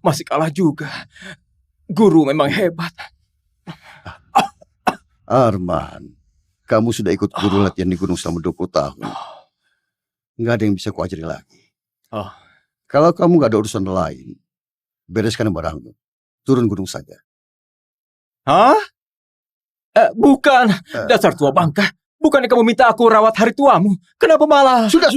Masih kalah juga. Guru memang hebat. Arman, kamu sudah ikut guru latihan di gunung selama 20 tahun. Nggak ada yang bisa kuajari lagi. Kalau kamu nggak ada urusan lain, bereskan barangmu. Turun gunung saja. Hah? Bukan. Dasar tua bangka. Bukannya kamu minta aku rawat hari tuamu? Kenapa malah... Sudah.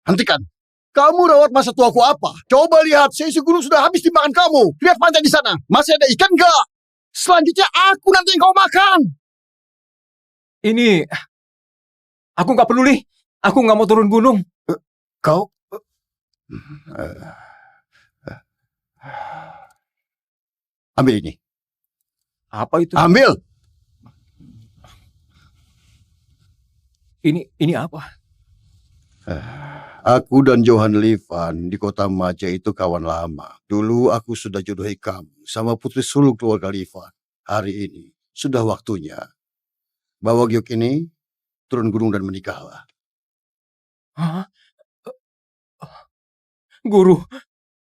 Hentikan. Kamu rawat masa tuaku apa? Coba lihat, seisi gunung sudah habis dimakan kamu. Lihat pantai di sana. Masih ada ikan nggak? Selanjutnya aku nanti yang kau makan. Ini... Aku nggak peduli. Aku nggak mau turun gunung. Kau... Ambil ini. Apa itu? Ambil. Ini apa? Aku dan Johan Livan di kota Maja itu kawan lama. Dulu aku sudah jodohi kamu sama putri sulung keluarga Livan. Hari ini sudah waktunya. Bawa giok ini, turun gunung dan menikahlah. Hah? Guru,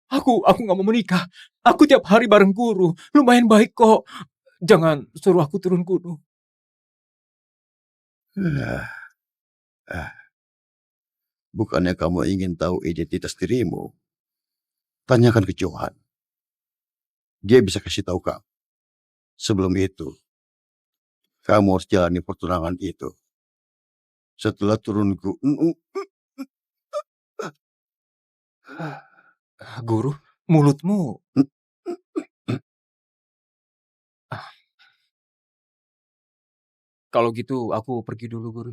aku nggak mau menikah. Aku tiap hari bareng guru. Lumayan baik kok. Jangan suruh aku turun gunung. Bukannya kamu ingin tahu identitas dirimu? Tanyakan ke Johan. Dia bisa kasih tahu kamu. Sebelum itu, kamu harus jalani pertunangan itu. Setelah turun gunung... Guru, mulutmu... Kalau gitu, aku pergi dulu, Guru.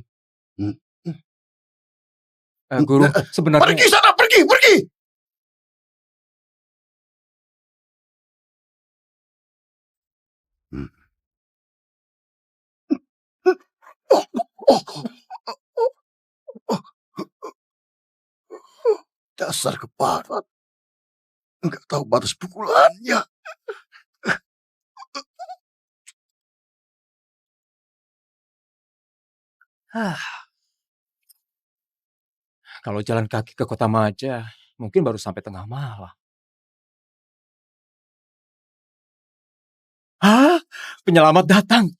Guru, sebenarnya... Pergi sana, pergi! Dasar keparat. Enggak tahu batas pukulannya. Kalau jalan kaki ke kota Maja, mungkin baru sampai tengah malam. Hah? Penyelamat datang.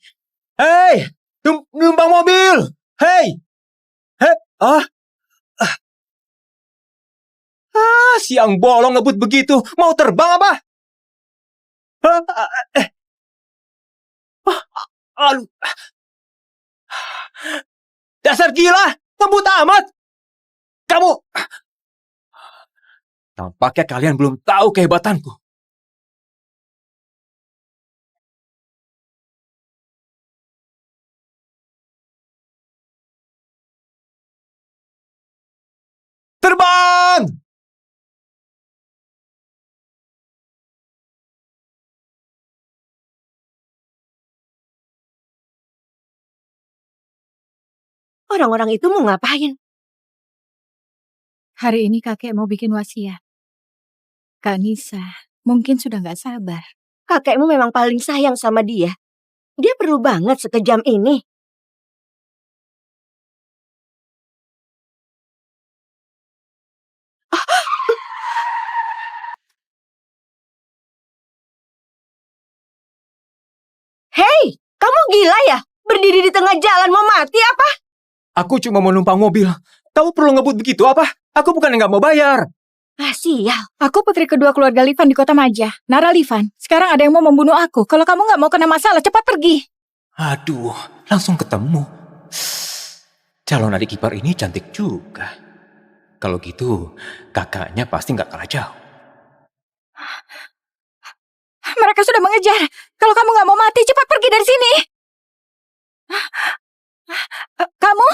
Hei! Numpang mobil! Hei! Siang bolong ngebut begitu. Mau terbang apa? Aduh. Dasar gila! Ngebut amat! Kamu... Tampaknya kalian belum tahu kehebatanku. Terbang! Orang-orang itu mau ngapain? Hari ini kakek mau bikin wasiat. Kak Nisa mungkin sudah gak sabar. Kakekmu memang paling sayang sama dia. Dia perlu banget sekejam ini. Hei, kamu gila ya? Berdiri di tengah jalan mau mati apa? Aku cuma mau numpang mobil. Kamu perlu ngebut begitu apa? Aku bukan yang gak mau bayar. Sial. Aku putri kedua keluarga Livan di kota Maja. Nara Livan, sekarang ada yang mau membunuh aku. Kalau kamu gak mau kena masalah, cepat pergi. Aduh, langsung ketemu. Calon adik ipar ini cantik juga. Kalau gitu, kakaknya pasti gak kalah jauh. Mereka sudah mengejar. Kalau kamu gak mau mati, cepat pergi dari sini. Kamu?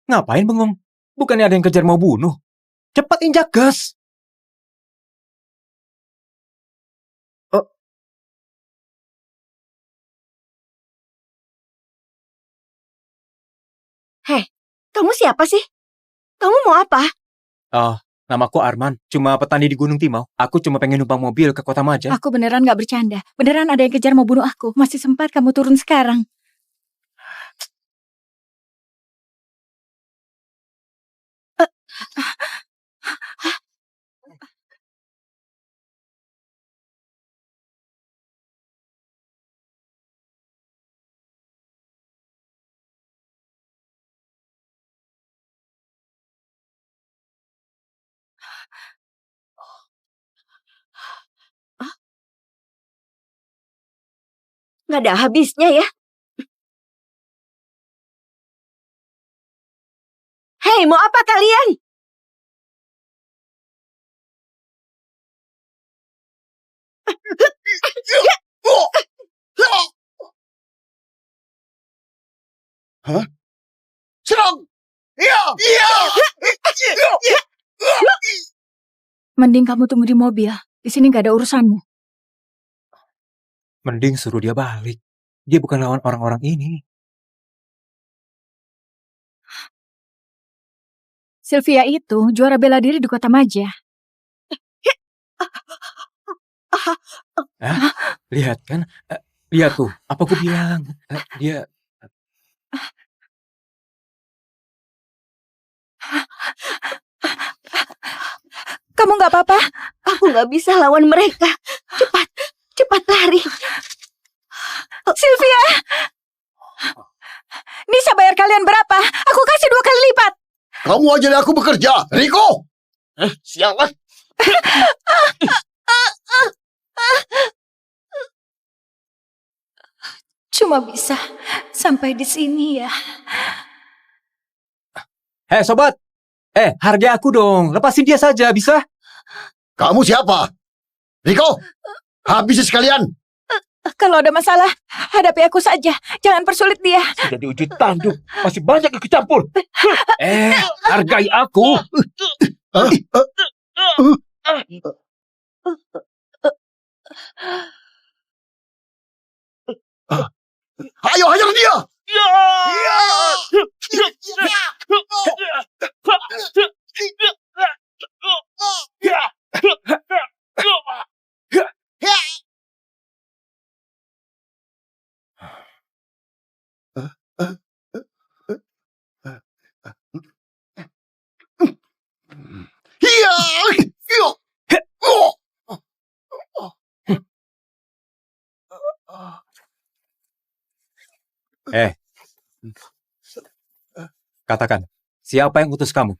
Ngapain bengong? Bukannya ada yang kejar mau bunuh? Cepat injak gas. Oh, Hei, kamu siapa sih? Kamu mau apa? namaku Arman. Cuma petani di Gunung Timau. Aku cuma pengen numpang mobil ke Kota Maja. Aku beneran gak bercanda. Beneran ada yang kejar mau bunuh aku. Masih sempat kamu turun sekarang. Nggak ada habisnya ya. Hei, mau apa kalian? Hah? Serang! Iya! Iya! Mending kamu tunggu di mobil. Di sini gak ada urusanmu. Mending suruh dia balik. Dia bukan lawan orang-orang ini. Sylvia itu juara bela diri di Kota Maja. Lihat kan? Lihat tuh, apa aku bilang? Dia... Kamu gak apa-apa? Aku nggak bisa lawan mereka. Cepat lari. Sylvia! Nisa bayar kalian berapa? Aku kasih 2 kali lipat. Kamu ajari aku bekerja, Riko! Sialan! Cuma bisa sampai di sini ya. Hei sobat! Hargai aku dong. Lepasin dia saja, bisa? Kamu siapa? Riko! Habisi sekalian! Kalau ada masalah, hadapi aku saja. Jangan persulit dia. Sudah diuji tanduk. Masih banyak yang kecampur. Hargai aku. Ayo, hajar dia! Iya! Katakan, siapa yang utus kamu?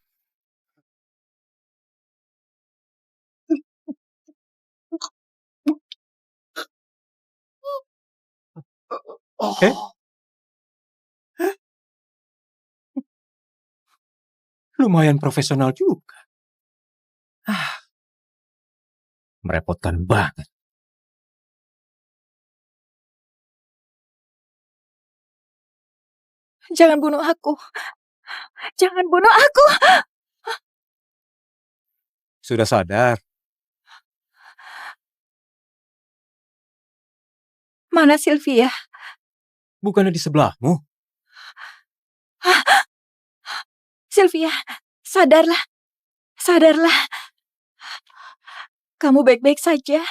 Lumayan profesional juga. Merepotkan banget. Jangan bunuh aku. Jangan bunuh aku. Sudah sadar? Mana Sylvia? Bukannya di sebelahmu? Sylvia, sadarlah. Sadarlah. Kamu baik-baik saja.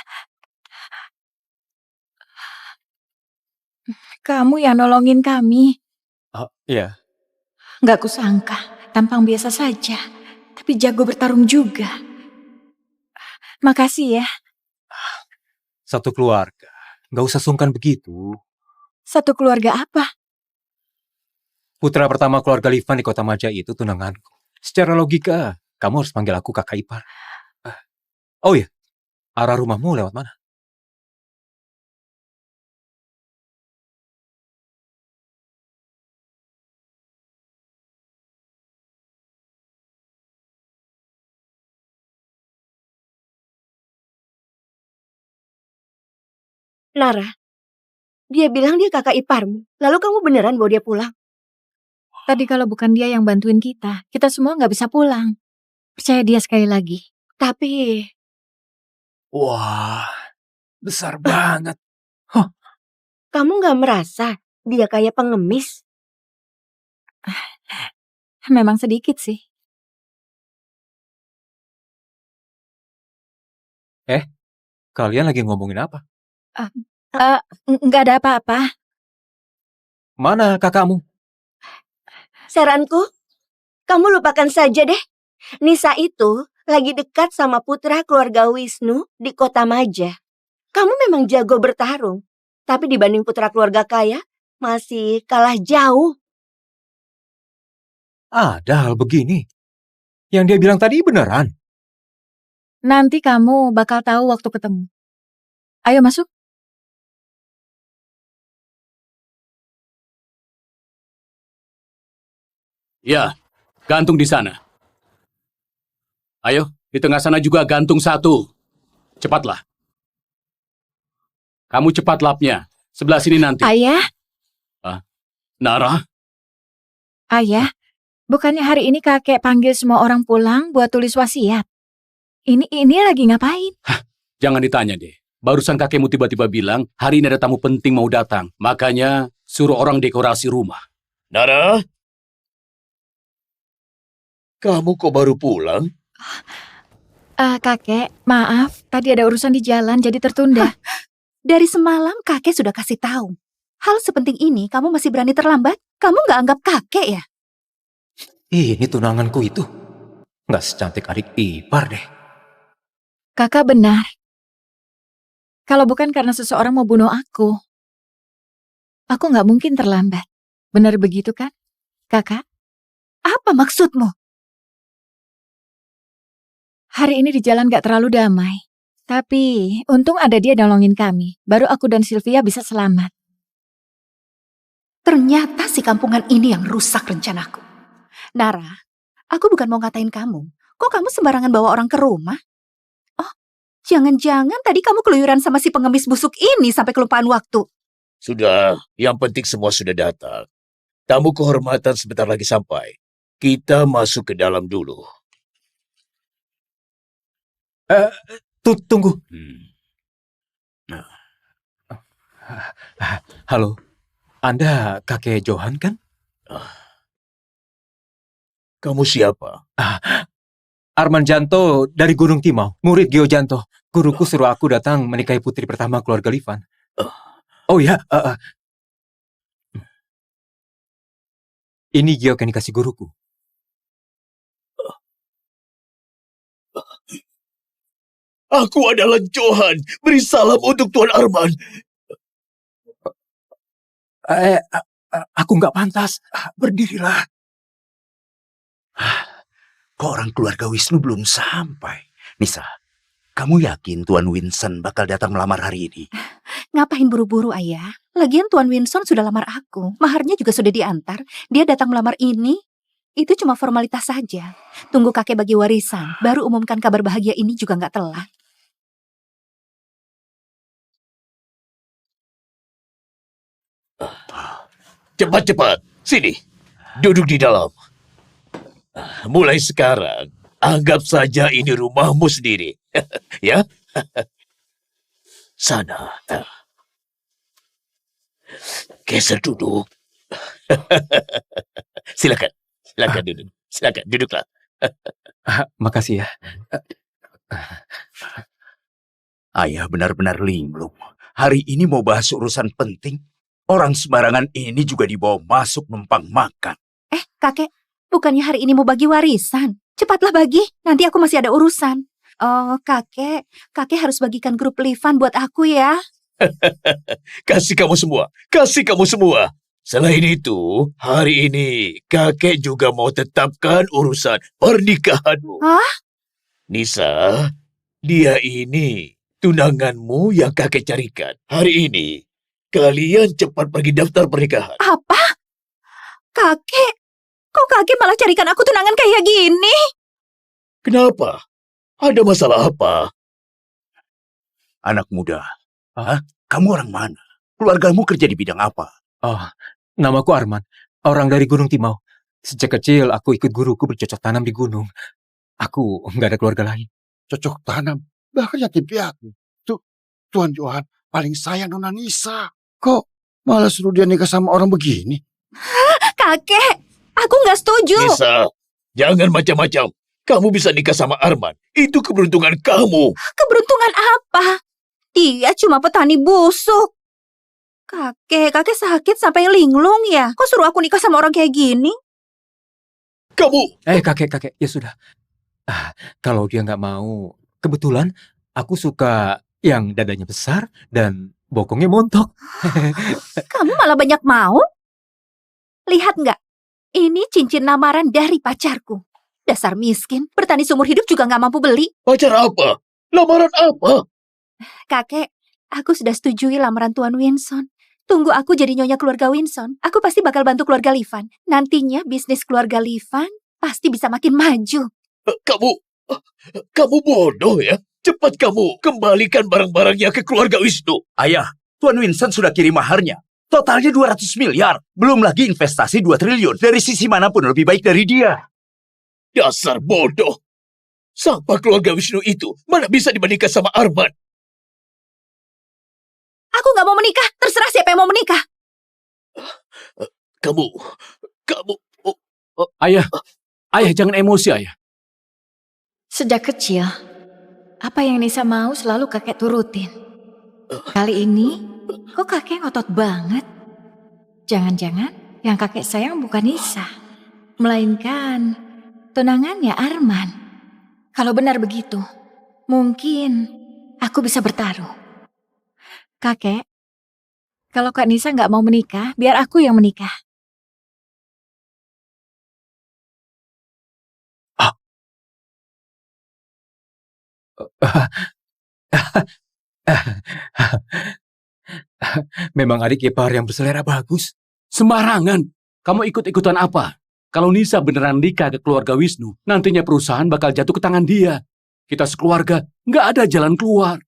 Kamu yang nolongin kami. Oh, iya. Gak kusangka, tampang biasa saja. Tapi jago bertarung juga. Makasih ya. Satu keluarga. Gak usah sungkan begitu. Satu keluarga apa? Putra pertama keluarga Livan di Kota Maja itu tunanganku. Secara logika, kamu harus panggil aku kakak ipar. Oh iya, arah rumahmu lewat mana? Nara, dia bilang dia kakak iparmu. Lalu kamu beneran bawa dia pulang? Tadi kalau bukan dia yang bantuin kita semua nggak bisa pulang. Percaya dia sekali lagi. Tapi Wah, besar banget. kamu nggak merasa dia kayak pengemis? Memang sedikit sih. Kalian lagi ngomongin apa? Nggak ada apa-apa. Mana kakakmu? Saranku, kamu lupakan saja deh. Nisa itu lagi dekat sama putra keluarga Wisnu di kota Maja. Kamu memang jago bertarung, tapi dibanding putra keluarga kaya, masih kalah jauh. Ada hal begini. Yang dia bilang tadi beneran. Nanti kamu bakal tahu waktu ketemu. Ayo masuk. Ya, gantung di sana. Ayo, di tengah sana juga gantung satu. Cepatlah. Kamu cepat lapnya. Sebelah sini nanti. Ayah, Nara, ayah. Bukannya hari ini kakek panggil semua orang pulang buat tulis wasiat. Ini lagi ngapain? jangan ditanya deh. Barusan kakekmu tiba-tiba bilang, hari ini ada tamu penting mau datang. Makanya, suruh orang dekorasi rumah. Nara? Kamu kok baru pulang? Kakek, maaf. Tadi ada urusan di jalan jadi tertunda. Dari semalam kakek sudah kasih tahu. Hal sepenting ini kamu masih berani terlambat? Kamu nggak anggap kakek ya? Ini tunanganku itu. Nggak secantik adik ipar deh. Kakak benar. Kalau bukan karena seseorang mau bunuh aku nggak mungkin terlambat. Benar begitu kan, kakak? Apa maksudmu? Hari ini di jalan gak terlalu damai. Tapi untung ada dia nolongin kami. Baru aku dan Sylvia bisa selamat. Ternyata si kampungan ini yang rusak rencanaku. Nara, aku bukan mau ngatain kamu. Kok kamu sembarangan bawa orang ke rumah? Oh, jangan-jangan tadi kamu keluyuran sama si pengemis busuk ini sampai kelupaan waktu. Sudah, yang penting semua sudah datang. Tamu kehormatan sebentar lagi sampai. Kita masuk ke dalam dulu. Tunggu. Halo, Anda kakek Johan kan? Kamu siapa? Arman Janto dari Gunung Timau, murid Gio Janto. Guruku suruh aku datang menikahi putri pertama keluarga Livan. Oh ya, ini Gio akan dikasih guruku. Aku adalah Johan. Beri salam untuk Tuan Arman. Aku nggak pantas. Berdirilah. Kok orang keluarga Wisnu belum sampai? Nisa, kamu yakin Tuan Winson bakal datang melamar hari ini? Ngapain buru-buru, Ayah? Lagian Tuan Winson sudah lamar aku. Maharnya juga sudah diantar. Dia datang melamar ini. Itu cuma formalitas saja. Tunggu kakek bagi warisan. Baru umumkan kabar bahagia ini juga nggak telat. Cepat-cepat. Sini. Duduk di dalam. Mulai sekarang, anggap saja ini rumahmu sendiri. Ya? Sana. Geser duduk. Silakan. Silakan duduk. Silakan duduklah. Makasih ya. Ayah benar-benar linglung. Hari ini mau bahas urusan penting. Orang sembarangan ini juga dibawa masuk numpang makan. Kakek, bukannya hari ini mau bagi warisan? Cepatlah bagi, nanti aku masih ada urusan. Oh, kakek harus bagikan grup Livan buat aku ya. Kasih kamu semua. Kasih kamu semua. Selain itu, hari ini kakek juga mau tetapkan urusan pernikahanmu. Hah? Nisa, dia ini tunanganmu yang kakek carikan. Hari ini, kalian cepat pergi daftar pernikahan. Apa? Kakek? Kok kakek malah carikan aku tunangan kayak gini? Kenapa? Ada masalah apa? Anak muda, kamu orang mana? Keluargamu kerja di bidang apa? Oh, namaku Arman. Orang dari Gunung Timau. Sejak kecil aku ikut guruku bercocok tanam di gunung. Aku nggak ada keluarga lain. Cocok tanam, bahkan yatim piatu. Tuan Johan paling sayang Nona Nisa. Kok malah suruh dia nikah sama orang begini? Kakek, aku nggak setuju. Nisa, jangan macam-macam. Kamu bisa nikah sama Arman. Itu keberuntungan kamu. Keberuntungan apa? Dia cuma petani busuk. Kakek sakit sampai linglung ya? Kok suruh aku nikah sama orang kayak gini? Kamu, Kakek, ya sudah. Kalau dia nggak mau, kebetulan aku suka yang dadanya besar dan bokongnya montok. Kamu malah banyak mau? Lihat nggak? Ini cincin lamaran dari pacarku. Dasar miskin, bertani seumur hidup juga nggak mampu beli. pacar apa? Lamaran apa? Kakek, aku sudah setujui lamaran Tuan Winson. Tunggu aku jadi nyonya keluarga Winson. Aku pasti bakal bantu keluarga Livan. Nantinya bisnis keluarga Livan pasti bisa makin maju. Kamu bodoh ya? Cepat kamu kembalikan barang-barangnya ke keluarga Wisnu. Ayah, Tuan Winston sudah kirim maharnya. Totalnya 200 miliar. Belum lagi investasi 2 triliun. Dari sisi manapun lebih baik dari dia. Dasar bodoh. Siapa keluarga Wisnu itu? Mana bisa dibandingkan sama Arman? Aku nggak mau menikah. Terserah siapa yang mau menikah. Kamu... Ayah jangan emosi ayah. Sejak kecil, apa yang Nisa mau selalu kakek turutin. Kali ini, kok kakek ngotot banget? Jangan-jangan yang kakek sayang bukan Nisa, melainkan tunangannya Arman. Kalau benar begitu, mungkin aku bisa bertaruh. Kakek, kalau Kak Nisa nggak mau menikah, biar aku yang menikah. Memang adik ipar yang berselera bagus. Sembarangan. Kamu ikut-ikutan apa? Kalau Nisa beneran nikah ke keluarga Wisnu, nantinya perusahaan bakal jatuh ke tangan dia. Kita sekeluarga, nggak ada jalan keluar.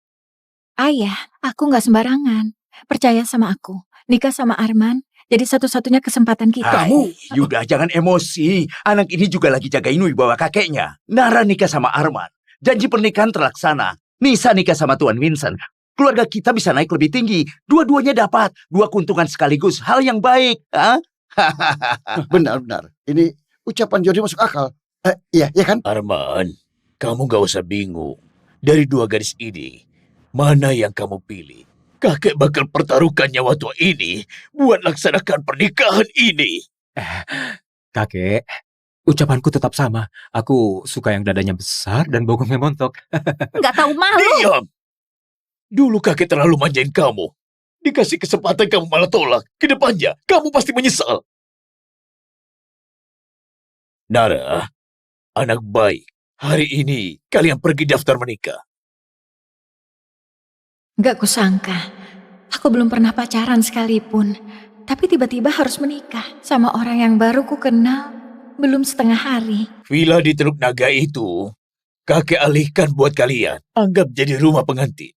Ayah, aku nggak sembarangan. Percaya sama aku. Nikah sama Arman jadi satu-satunya kesempatan kita. Kamu, Yuda jangan emosi. Anak ini juga lagi jagain wibawa kakeknya. Nara nikah sama Arman. Janji pernikahan terlaksana. Nisa nikah sama Tuan Vincent. Keluarga kita bisa naik lebih tinggi. Dua-duanya dapat. 2 keuntungan sekaligus. Hal yang baik. Benar-benar. Ini ucapan Jody masuk akal. Iya kan? Arman, kamu gak usah bingung. Dari 2 gadis ini, mana yang kamu pilih? Kakek bakal pertaruhkan nyawa tua ini buat laksanakan pernikahan ini. Kakek, ucapanku tetap sama. Aku suka yang dadanya besar dan bokongnya montok. Nggak tahu malu. Diam! Dulu kakek terlalu manjain kamu. Dikasih kesempatan kamu malah tolak. Kedepannya, kamu pasti menyesal. Nara, anak baik. Hari ini, kalian pergi daftar menikah. Gak kusangka, aku belum pernah pacaran sekalipun. Tapi tiba-tiba harus menikah sama orang yang baru ku kenal belum setengah hari. Villa di Teluk Naga itu, kakek alihkan buat kalian. Anggap jadi rumah pengantin.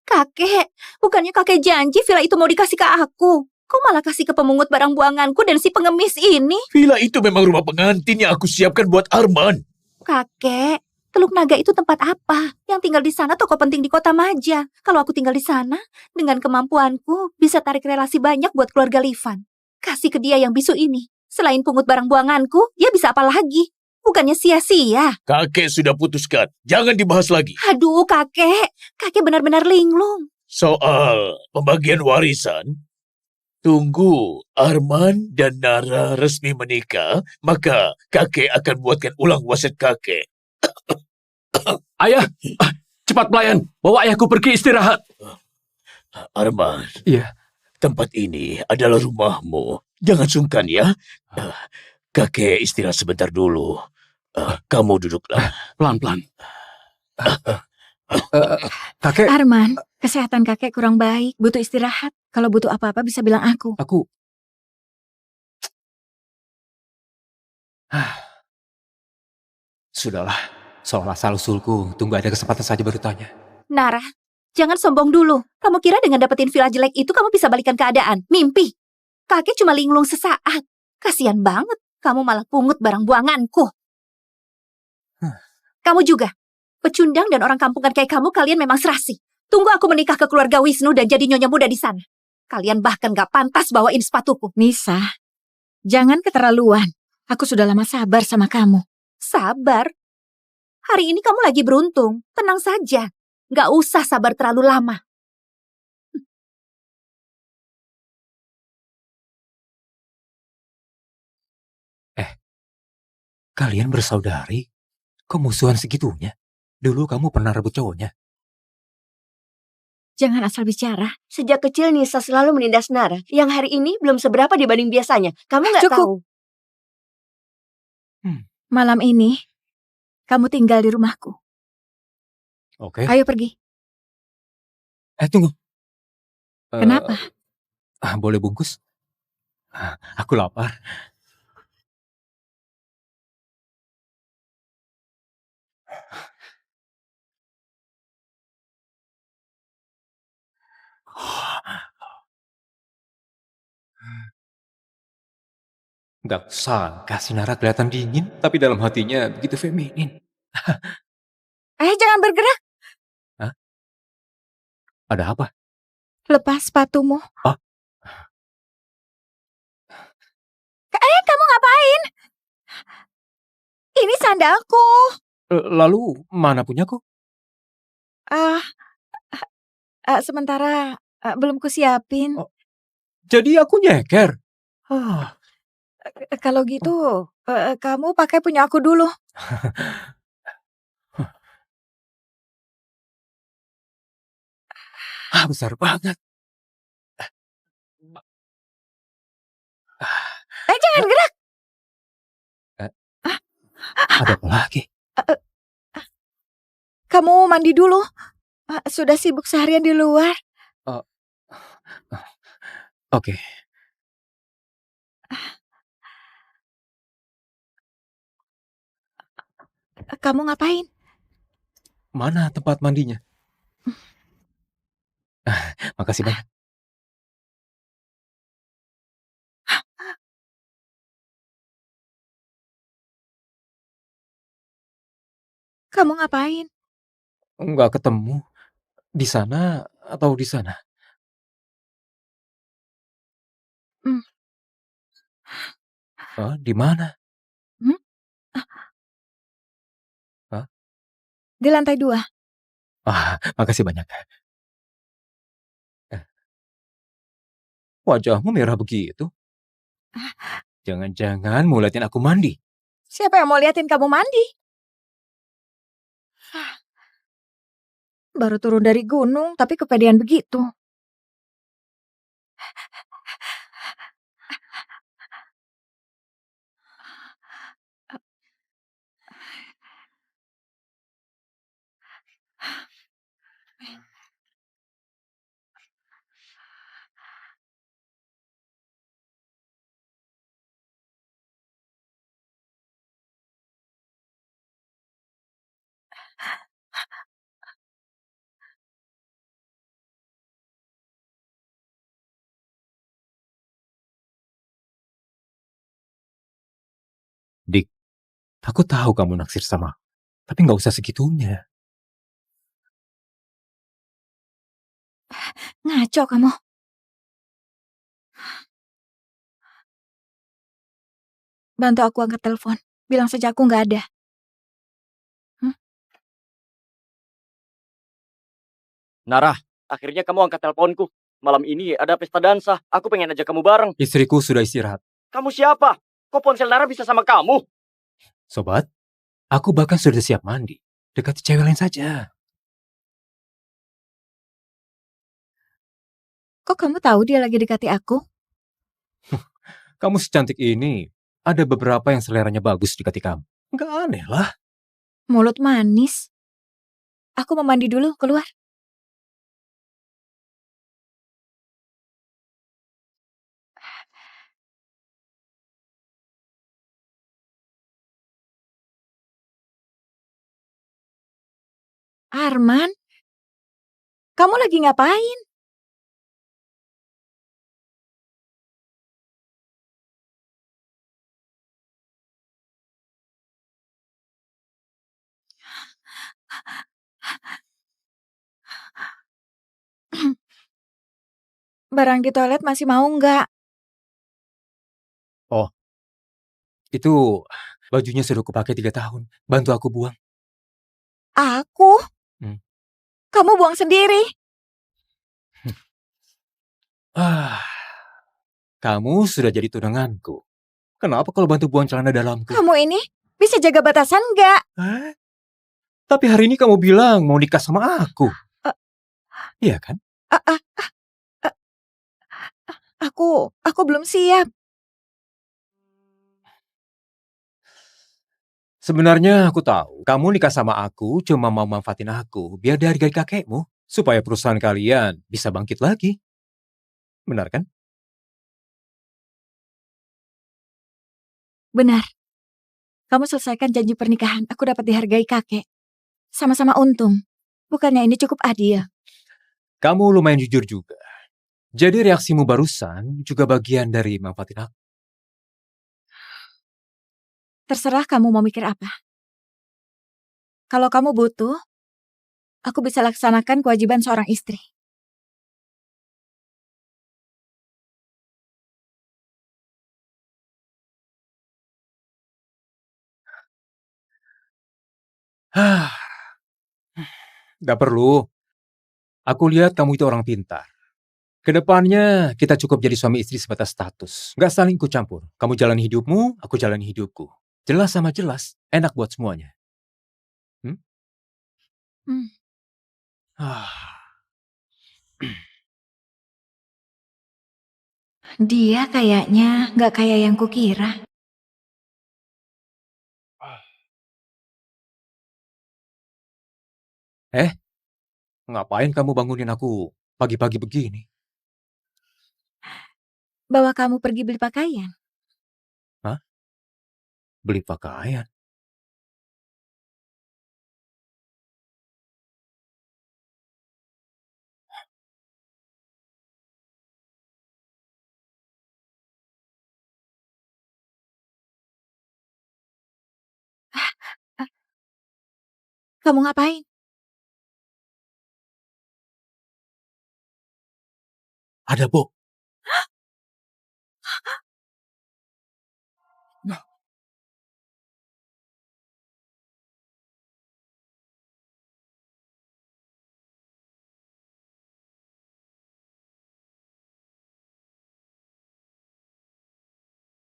Kakek, bukannya kakek janji villa itu mau dikasih ke aku. Kok malah kasih ke pemungut barang buanganku dan si pengemis ini? Villa itu memang rumah pengantin yang aku siapkan buat Arman. Kakek, Teluk Naga itu tempat apa? Yang tinggal di sana toko penting di Kota Maja. Kalau aku tinggal di sana, dengan kemampuanku bisa tarik relasi banyak buat keluarga Livan. Kasih ke dia yang bisu ini. Selain pungut barang buanganku, dia bisa apa lagi? Bukannya sia-sia. Kakek sudah putuskan. Jangan dibahas lagi. Aduh, kakek. Kakek benar-benar linglung. Soal pembagian warisan, tunggu Arman dan Nara resmi menikah, maka kakek akan buatkan ulang wasiat kakek. Ayah, cepat pelayan. Bawa ayahku pergi istirahat. Arman, Iya. tempat ini adalah rumahmu. Jangan sungkan ya. Kakek istirahat sebentar dulu. Kamu duduklah. Pelan-pelan. Kakek, Arman, kesehatan kakek kurang baik, butuh istirahat. Kalau butuh apa-apa bisa bilang aku. Sudahlah. Seolah asal-usulku, tunggu ada kesempatan saja baru tanya. Nara, jangan sombong dulu. Kamu kira dengan dapetin villa jelek itu kamu bisa balikan keadaan? Mimpi. Kakek cuma linglung sesaat. Kasian banget, kamu malah pungut barang buanganku. Kamu juga. Pecundang dan orang kampungan kayak kamu, kalian memang serasi. Tunggu aku menikah ke keluarga Wisnu dan jadi nyonya muda di sana. Kalian bahkan gak pantas bawain sepatuku. Nisa, jangan keterlaluan. Aku sudah lama sabar sama kamu. Sabar? Hari ini kamu lagi beruntung. Tenang saja. Gak usah sabar terlalu lama. Kalian bersaudari? Kok musuhan segitunya? Dulu kamu pernah rebut cowoknya. Jangan asal bicara. Sejak kecil Nisa selalu menindas Nara, yang hari ini belum seberapa dibanding biasanya. Kamu nggak Cukup. tahu. Malam ini, kamu tinggal di rumahku. Oke. Ayo pergi. Tunggu. Kenapa? Boleh bungkus? Aku lapar. Gak sangka si Nara kelihatan dingin, tapi dalam hatinya begitu feminin. Jangan bergerak. Ada apa? Lepas sepatumu. Ah. Kamu ngapain? Ini sandalku. Lalu mana punyaku? Sementara belum kusiapin. Oh. Jadi aku nyeker. Kalau gitu, kamu pakai punya aku dulu. Besar banget. Jangan gerak. Ada apa lagi? Kamu mandi dulu. Sudah sibuk seharian di luar. Oke. Kamu ngapain? Mana tempat mandinya? Makasih banyak. Kamu ngapain? Nggak ketemu. Di sana atau di sana? Di mana? Di lantai 2. Makasih banyak. Wajahmu merah begitu. Jangan-jangan mau liatin aku mandi. Siapa yang mau liatin kamu mandi? Baru turun dari gunung, tapi kepedean begitu. Dik, aku tahu kamu naksir sama aku, tapi nggak usah segitunya. Ngaco kamu. Bantu aku angkat telepon. Bilang saja aku nggak ada. Nara, akhirnya kamu angkat teleponku. Malam ini ada pesta dansa. Aku pengen ajak kamu bareng. Istriku sudah istirahat. Kamu siapa? Kok ponsel Nara bisa sama kamu? Sobat, aku bahkan sudah siap mandi. Dekati cewek lain saja. Kok kamu tahu dia lagi dekati aku? Kamu secantik ini, ada beberapa yang seleranya bagus dekati kamu. Nggak aneh lah. Mulut manis. Aku mau mandi dulu, keluar. Arman, kamu lagi ngapain? Barang di toilet masih mau nggak? Itu bajunya sudah kupakai 3 tahun. Bantu aku buang. Aku? Hmm. Kamu buang sendiri. Ah, kamu sudah jadi tunanganku. Kenapa kalau bantu buang celana dalamku? Kamu ini bisa jaga batasan nggak? Hah? Tapi hari ini kamu bilang mau nikah sama aku. Eh. Iya kan? Ah, ah, ah, aku belum siap. Sebenarnya aku tahu, kamu nikah sama aku cuma mau manfaatin aku biar dari gaji kakekmu, supaya perusahaan kalian bisa bangkit lagi. Benar kan? Benar. Kamu selesaikan janji pernikahan. Aku dapat dihargai kakek. Sama-sama untung. Bukannya ini cukup adil? Kamu lumayan jujur juga. Jadi reaksimu barusan juga bagian dari manfaatin aku. Terserah kamu mau mikir apa. Kalau kamu butuh, aku bisa laksanakan kewajiban seorang istri. Gak perlu. Aku lihat kamu itu orang pintar. Kedepannya kita cukup jadi suami istri sebatas status. Gak saling ikut campur. Kamu jalani hidupmu, aku jalani hidupku. Jelas sama jelas, enak buat semuanya. Ah. Dia kayaknya nggak kayak yang kukira. Ngapain kamu bangunin aku pagi-pagi begini? Bawa kamu pergi beli pakaian. Beli pakaian? Kamu ngapain? Ada, Bo.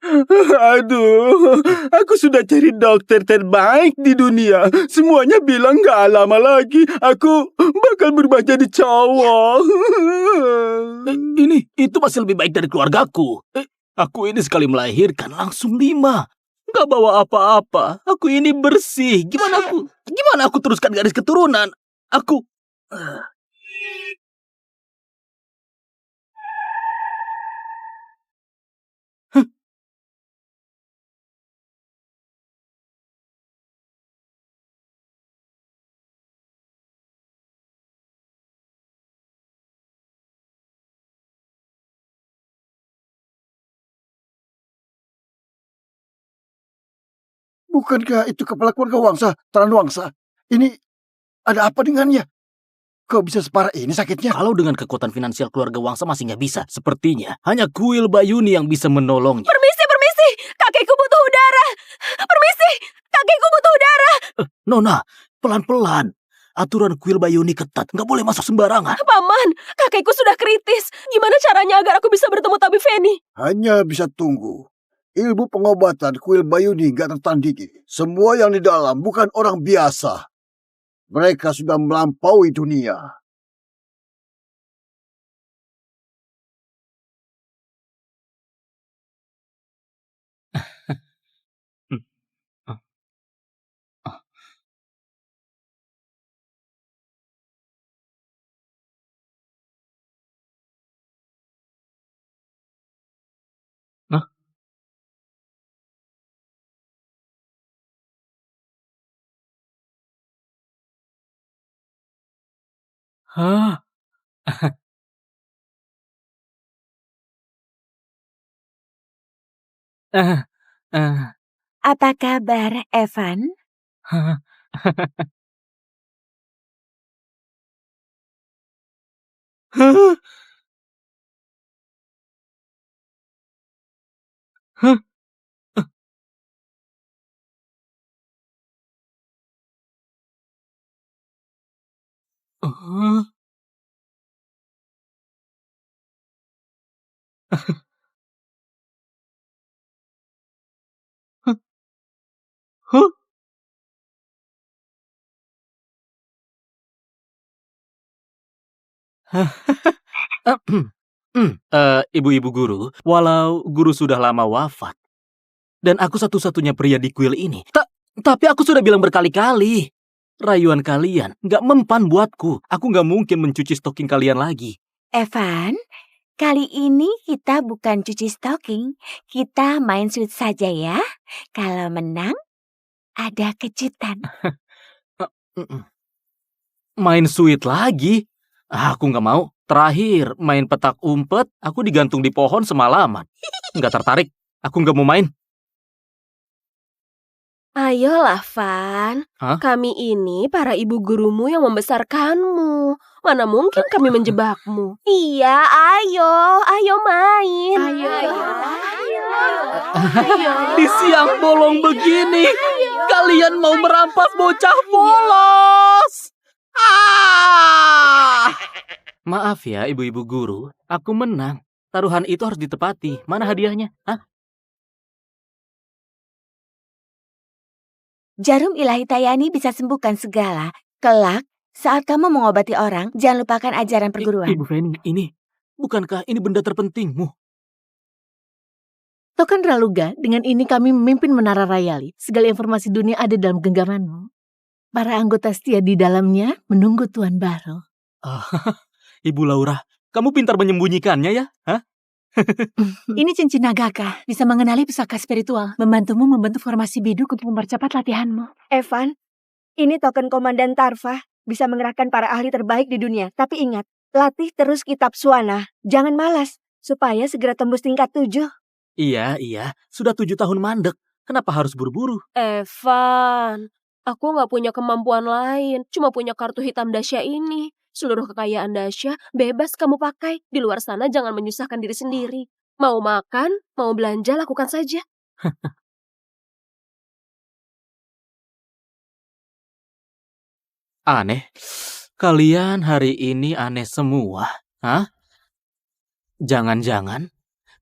Aduh, aku sudah cari dokter terbaik di dunia. Semuanya bilang gak lama lagi aku bakal berubah jadi cowok. Itu masih lebih baik dari keluargaku. Aku ini sekali melahirkan langsung 5. Gak bawa apa-apa. Aku ini bersih. Gimana aku teruskan garis keturunan? Aku... Bukankah itu kepala keluarga Wangsa, Taran Wangsa? Ini ada apa dengannya? Kok bisa separah ini sakitnya? Kalau dengan kekuatan finansial keluarga Wangsa masih nggak bisa. Sepertinya hanya Kuil Bayuni yang bisa menolongnya. Permisi, permisi. Kakekku butuh udara. Permisi, kakekku butuh udara. Nona, pelan-pelan. Aturan Kuil Bayuni ketat. Nggak boleh masuk sembarangan. Paman, kakekku sudah kritis. Gimana caranya agar aku bisa bertemu tabib Feni? Hanya bisa tunggu. Ilmu pengobatan kuil Bayuni gak tertandingi. Semua yang di dalam bukan orang biasa. Mereka sudah melampaui dunia. Hah? Eh, eh, Apa kabar, Evan? Hah? Hah? Hah? Ibu-ibu guru, walau guru sudah lama wafat, dan aku satu-satunya pria di kuil ini, tapi aku sudah bilang berkali-kali, rayuan kalian nggak mempan buatku. Aku nggak mungkin mencuci stocking kalian lagi. Evan, kali ini kita bukan cuci stocking, kita main sweet saja ya. Kalau menang, ada kejutan. Main sweet lagi? Aku nggak mau. Terakhir, main petak umpet, aku digantung di pohon semalaman. Nggak tertarik. Aku nggak mau main. Ayolah, Van. Hah? Kami ini para ibu gurumu yang membesarkanmu. Mana mungkin kami menjebakmu. Iya, ayo main. Di siang bolong begini, kalian mau merampas bocah polos. Maaf ya, ibu-ibu guru. Aku menang. Taruhan itu harus ditepati. Mana hadiahnya? Hah? Jarum ilahi Tayani bisa sembuhkan segala. Kelak, saat kamu mengobati orang, jangan lupakan ajaran perguruan. Ibu Feni, bukankah ini benda terpentingmu? Token Raluga, dengan ini kami memimpin Menara Rayali. Segala informasi dunia ada dalam genggamanmu. Para anggota setia di dalamnya menunggu Tuan baru. Ibu Laura, kamu pintar menyembunyikannya ya? Hah? Ini cincin Nagaka, bisa mengenali pusaka spiritual, membantumu membentuk formasi biduk untuk mempercepat latihanmu. Evan, ini token Komandan Tarva, bisa mengerahkan para ahli terbaik di dunia. Tapi ingat, latih terus kitab Suana. Jangan malas, supaya segera tembus tingkat 7. Iya, sudah 7 tahun mandek. Kenapa harus buru-buru? Evan, aku nggak punya kemampuan lain. Cuma punya kartu hitam Dasya ini. Seluruh kekayaan Dasya bebas kamu pakai. Di luar sana jangan menyusahkan diri sendiri. Mau makan, mau belanja, lakukan saja. Aneh. Kalian hari ini aneh semua. Hah? Jangan-jangan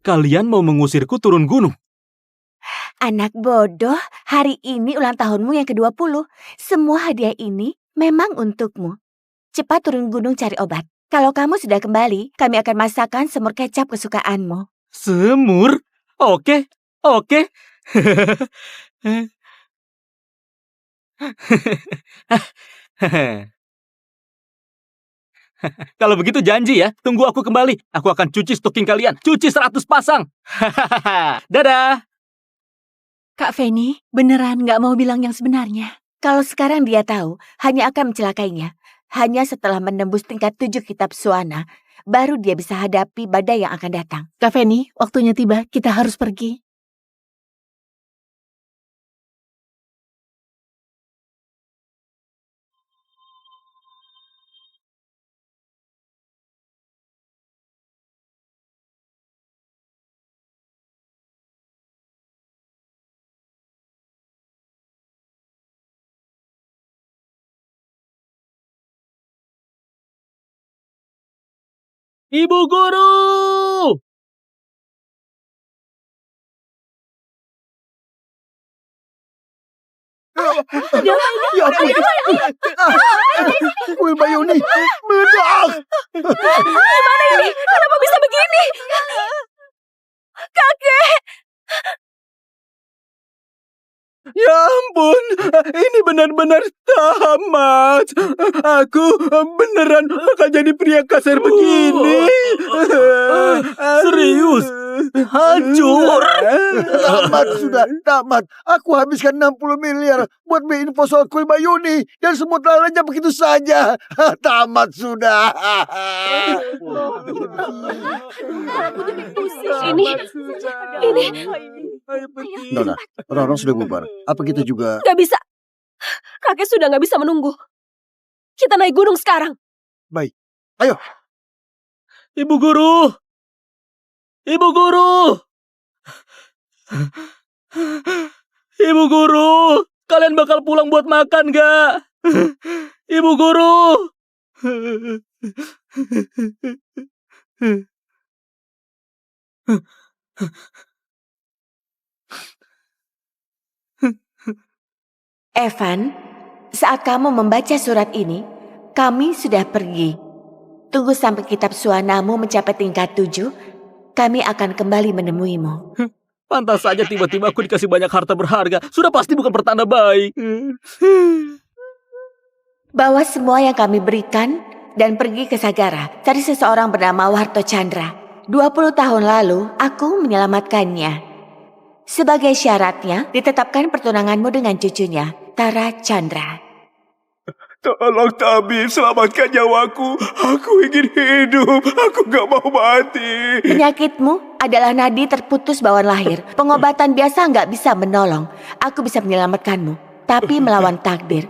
kalian mau mengusirku turun gunung? Anak bodoh, hari ini ulang tahunmu yang ke-20. Semua hadiah ini memang untukmu. Cepat turun gunung cari obat. Kalau kamu sudah kembali, kami akan masakkan semur kecap kesukaanmu. Semur? Oke. Kalau begitu janji ya, tunggu aku kembali. Aku akan cuci stocking kalian. Cuci 100 pasang. Dadah. Kak Feni, beneran gak mau bilang yang sebenarnya? Kalau sekarang dia tahu, hanya akan mencelakainya. Hanya setelah menembus tingkat 7 kitab Suana, baru dia bisa hadapi badai yang akan datang. Kak Feni, waktunya tiba, kita harus pergi. Ibu guru! Ya ampun. Kuil Bayuni meledak. Gimana ini? Kenapa bisa begini? Kakek! Ya ampun, ini benar-benar tamat. Aku beneran bakal jadi pria kasar begini. Serius? Hancur? Tamat. Aku habiskan 60 miliar buat beli info soal kuil Bayuni dan semut lalanya begitu saja. Tamat sudah. Ini. Nona, orang-orang sudah bubar. Apa kita juga... Gak bisa. Kakek sudah gak bisa menunggu. Kita naik gunung sekarang. Baik, ayo. Ibu guru! Ibu guru! Ibu guru, kalian bakal pulang buat makan gak? Ibu guru. Evan, saat kamu membaca surat ini, kami sudah pergi. Tunggu sampai kitab suanamu mencapai tingkat 7, kami akan kembali menemuimu. Pantas saja tiba-tiba aku dikasih banyak harta berharga. Sudah pasti bukan pertanda baik. Bawa semua yang kami berikan dan pergi ke Sagara. Cari seseorang bernama Warto Chandra. 20 tahun lalu, aku menyelamatkannya. Sebagai syaratnya, ditetapkan pertunanganmu dengan cucunya, Tara Chandra. Tolong tabib, selamatkan nyawaku. Aku ingin hidup. Aku gak mau mati. Penyakitmu adalah nadi terputus bawaan lahir. Pengobatan biasa nggak bisa menolong. Aku bisa menyelamatkanmu, tapi melawan takdir.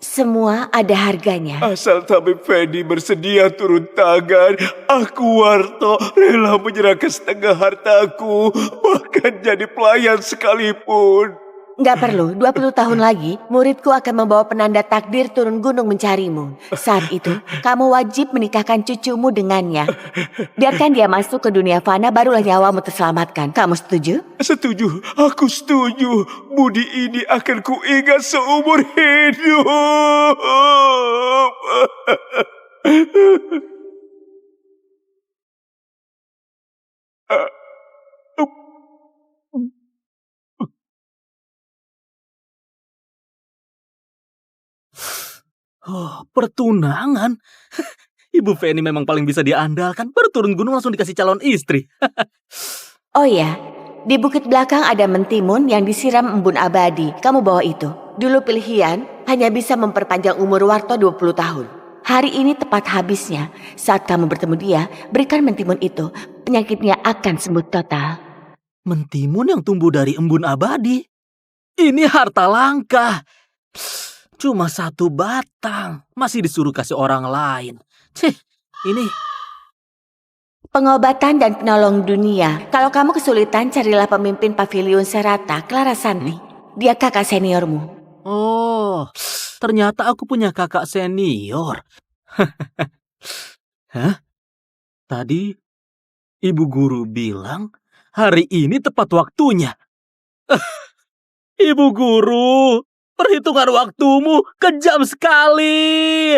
Semua ada harganya. Asal tabib Fendi bersedia turun tangan, aku Warto rela menyerahkan setengah hartaku, bahkan jadi pelayan sekalipun. Nggak perlu, 20 tahun lagi, muridku akan membawa penanda takdir turun gunung mencarimu. Saat itu, kamu wajib menikahkan cucumu dengannya. Biarkan dia masuk ke dunia fana, barulah nyawamu terselamatkan. Kamu setuju? Setuju, aku setuju. Budi ini akan kuingat seumur hidup. Oh, pertunangan? Ibu Feni memang paling bisa diandalkan. Baru turun gunung langsung dikasih calon istri. Oh ya, di bukit belakang ada mentimun yang disiram embun abadi. Kamu bawa itu. Dulu pilihan hanya bisa memperpanjang umur Warto 20 tahun. Hari ini tepat habisnya. Saat kamu bertemu dia, berikan mentimun itu. Penyakitnya akan sembuh total. Mentimun yang tumbuh dari embun abadi? Ini harta langka. Cuma 1 batang. Masih disuruh kasih orang lain. Cih, ini... Pengobatan dan penolong dunia. Kalau kamu kesulitan, carilah pemimpin pavilion Serata, Clara Santi. Dia kakak seniormu. Oh, ternyata aku punya kakak senior. Hah? Tadi ibu guru bilang hari ini tepat waktunya. Ibu guru, perhitungan waktumu kejam sekali.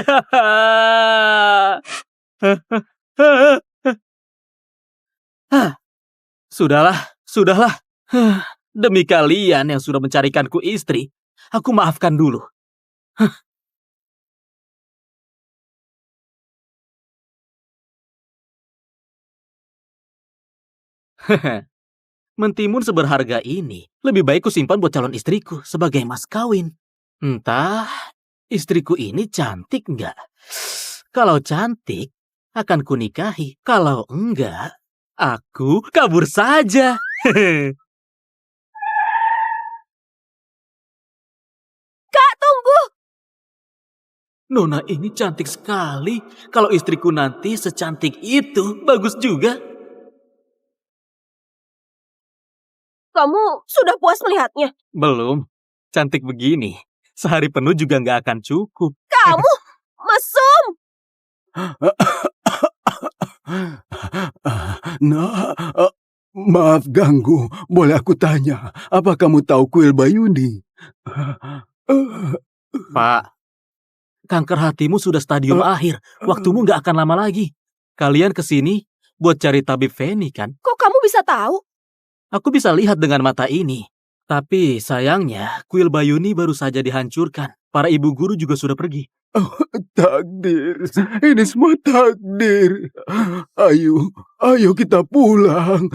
Sudahlah. Demi kalian yang sudah mencarikanku istri, aku maafkan dulu. Mentimun seberharga ini lebih baik ku simpan buat calon istriku sebagai mas kawin. Entah istriku ini cantik nggak? Kalau cantik akan kunikahi. Kalau enggak, aku kabur saja. Kak, tunggu! Nona ini cantik sekali. Kalau istriku nanti secantik itu, bagus juga. Kamu sudah puas melihatnya? Belum. Cantik begini, sehari penuh juga nggak akan cukup. Kamu mesum! Nah, maaf ganggu. Boleh aku tanya, apa kamu tahu kuil Bayuni? Pak, kanker hatimu sudah stadium akhir. Waktumu nggak akan lama lagi. Kalian kesini buat cari tabib Feni kan? Kok kamu bisa tahu? Aku bisa lihat dengan mata ini. Tapi sayangnya, kuil Bayuni baru saja dihancurkan. Para ibu guru juga sudah pergi. Takdir, ini semua takdir. Ayo kita pulang.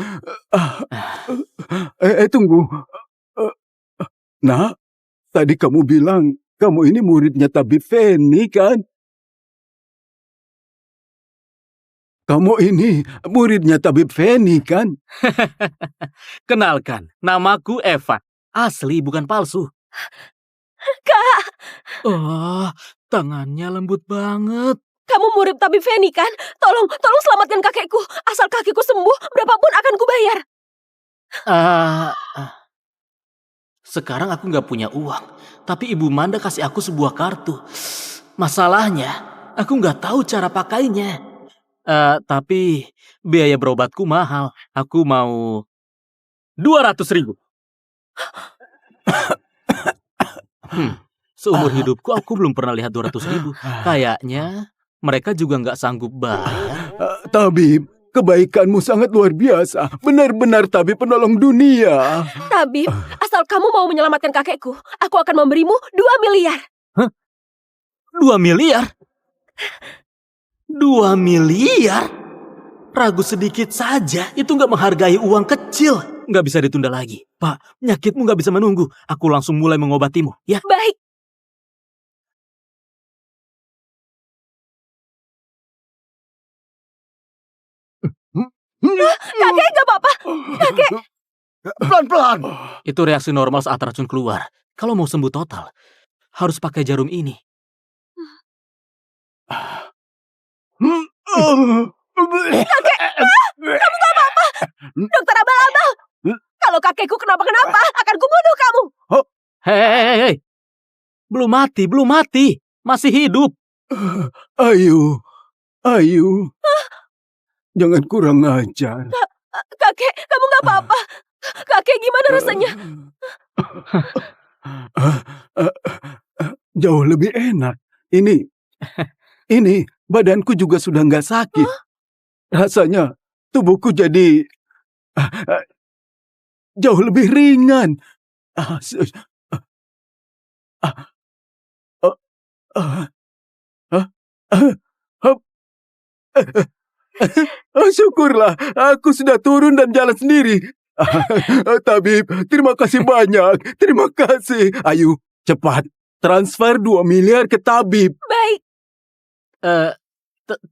Tunggu. Nak, tadi kamu bilang kamu ini muridnya tabib Feni kan? Kamu ini muridnya tabib Feni kan? Kenalkan, namaku Evan. Asli bukan palsu. Kak! Oh, tangannya lembut banget. Kamu murid tabib Feni kan? Tolong selamatkan kakekku. Asal kakekku sembuh, berapapun akan kubayar. Ah, sekarang aku nggak punya uang, tapi Ibu Manda kasih aku sebuah kartu. Masalahnya, aku nggak tahu cara pakainya. Tapi biaya berobatku mahal. Aku mau 200.000. Seumur hidupku aku belum pernah lihat 200.000. Kayaknya mereka juga nggak sanggup bayar. Tabib, kebaikanmu sangat luar biasa. Benar-benar tabib penolong dunia. Tabib, asal kamu mau menyelamatkan kakekku, aku akan memberimu 2 miliar. 2 miliar? 2 miliar? Ragu sedikit saja, itu nggak menghargai uang kecil. Nggak bisa ditunda lagi. Pak, penyakitmu nggak bisa menunggu. Aku langsung mulai mengobatimu, ya? Baik. Kakek nggak apa-apa. Kakek. Pelan-pelan. Itu reaksi normal saat racun keluar. Kalau mau sembuh total, harus pakai jarum ini. Kakek, kamu gak apa-apa. Dokter abal-abal. Kalau kakekku kenapa-kenapa, akan kubunuh kamu. Hei. Belum mati. Masih hidup. Ayu. Jangan kurang ajar. Kakek, kamu gak apa-apa. Kakek, gimana rasanya? Jauh lebih enak. Ini badanku juga sudah nggak sakit. Rasanya tubuhku jadi jauh lebih ringan. Syukurlah, aku sudah turun dan jalan sendiri. Tabib, terima kasih banyak. Terima kasih. Ayo, cepat. Transfer 2 miliar ke tabib. Baik.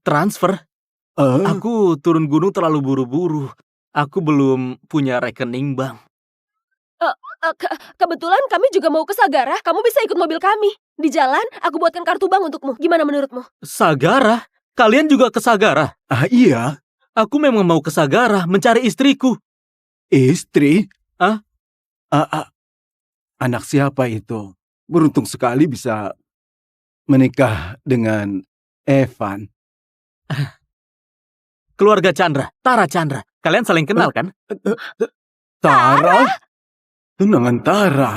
Transfer? Aku turun gunung terlalu buru-buru. Aku belum punya rekening bank. Kebetulan kami juga mau ke Sagara. Kamu bisa ikut mobil kami. Di jalan, aku buatkan kartu bank untukmu. Gimana menurutmu? Sagara? Kalian juga ke Sagara? Iya. Aku memang mau ke Sagara mencari istriku. Istri? Anak siapa itu? Beruntung sekali bisa menikah dengan Evan. Keluarga Chandra, Tara Chandra. Kalian saling kenal kan? Tara? Tunangan Tara.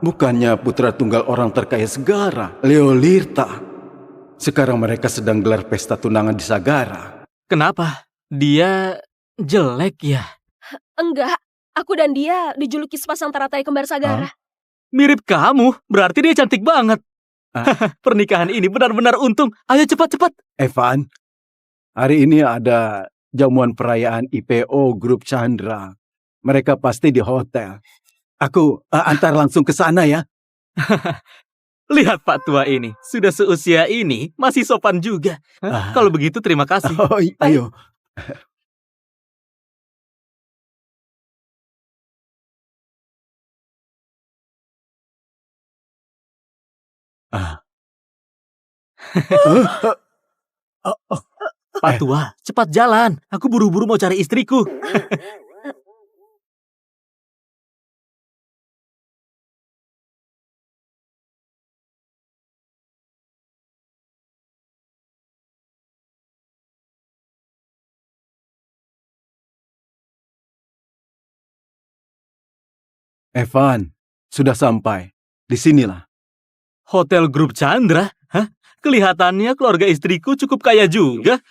Bukannya putra tunggal orang terkaya Sagara, Leolirta. Sekarang mereka sedang gelar pesta tunangan di Sagara. Kenapa? Dia jelek ya? Enggak. Aku dan dia dijuluki sepasang teratai kembar Sagara. Mirip kamu, berarti dia cantik banget. Pernikahan ini benar-benar untung. Ayo cepat-cepat. Evan, hari ini ada jamuan perayaan IPO Grup Chandra. Mereka pasti di hotel. Aku antar langsung ke sana ya. Lihat Pak Tua ini, sudah seusia ini masih sopan juga. Kalau begitu terima kasih. Ayo. Pak Tua, cepat jalan. Aku buru-buru mau cari istriku. Evan, sudah sampai. Di sinilah. Hotel Grup Chandra? Hah? Kelihatannya keluarga istriku cukup kaya juga.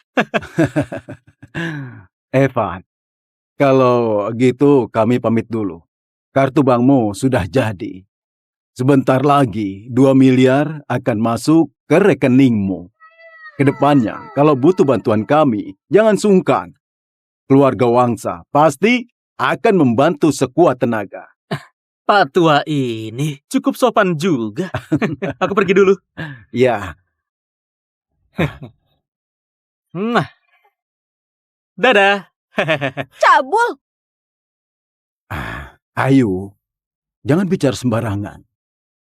Evan, kalau gitu kami pamit dulu. Kartu bankmu sudah jadi. Sebentar lagi 2 miliar akan masuk ke rekeningmu. Kedepannya, kalau butuh bantuan kami, jangan sungkan. Keluarga Wangsa pasti akan membantu sekuat tenaga. Pak Tua ini cukup sopan juga. Aku pergi dulu. Ya. Dadah. Cabul. Ayo, jangan bicara sembarangan.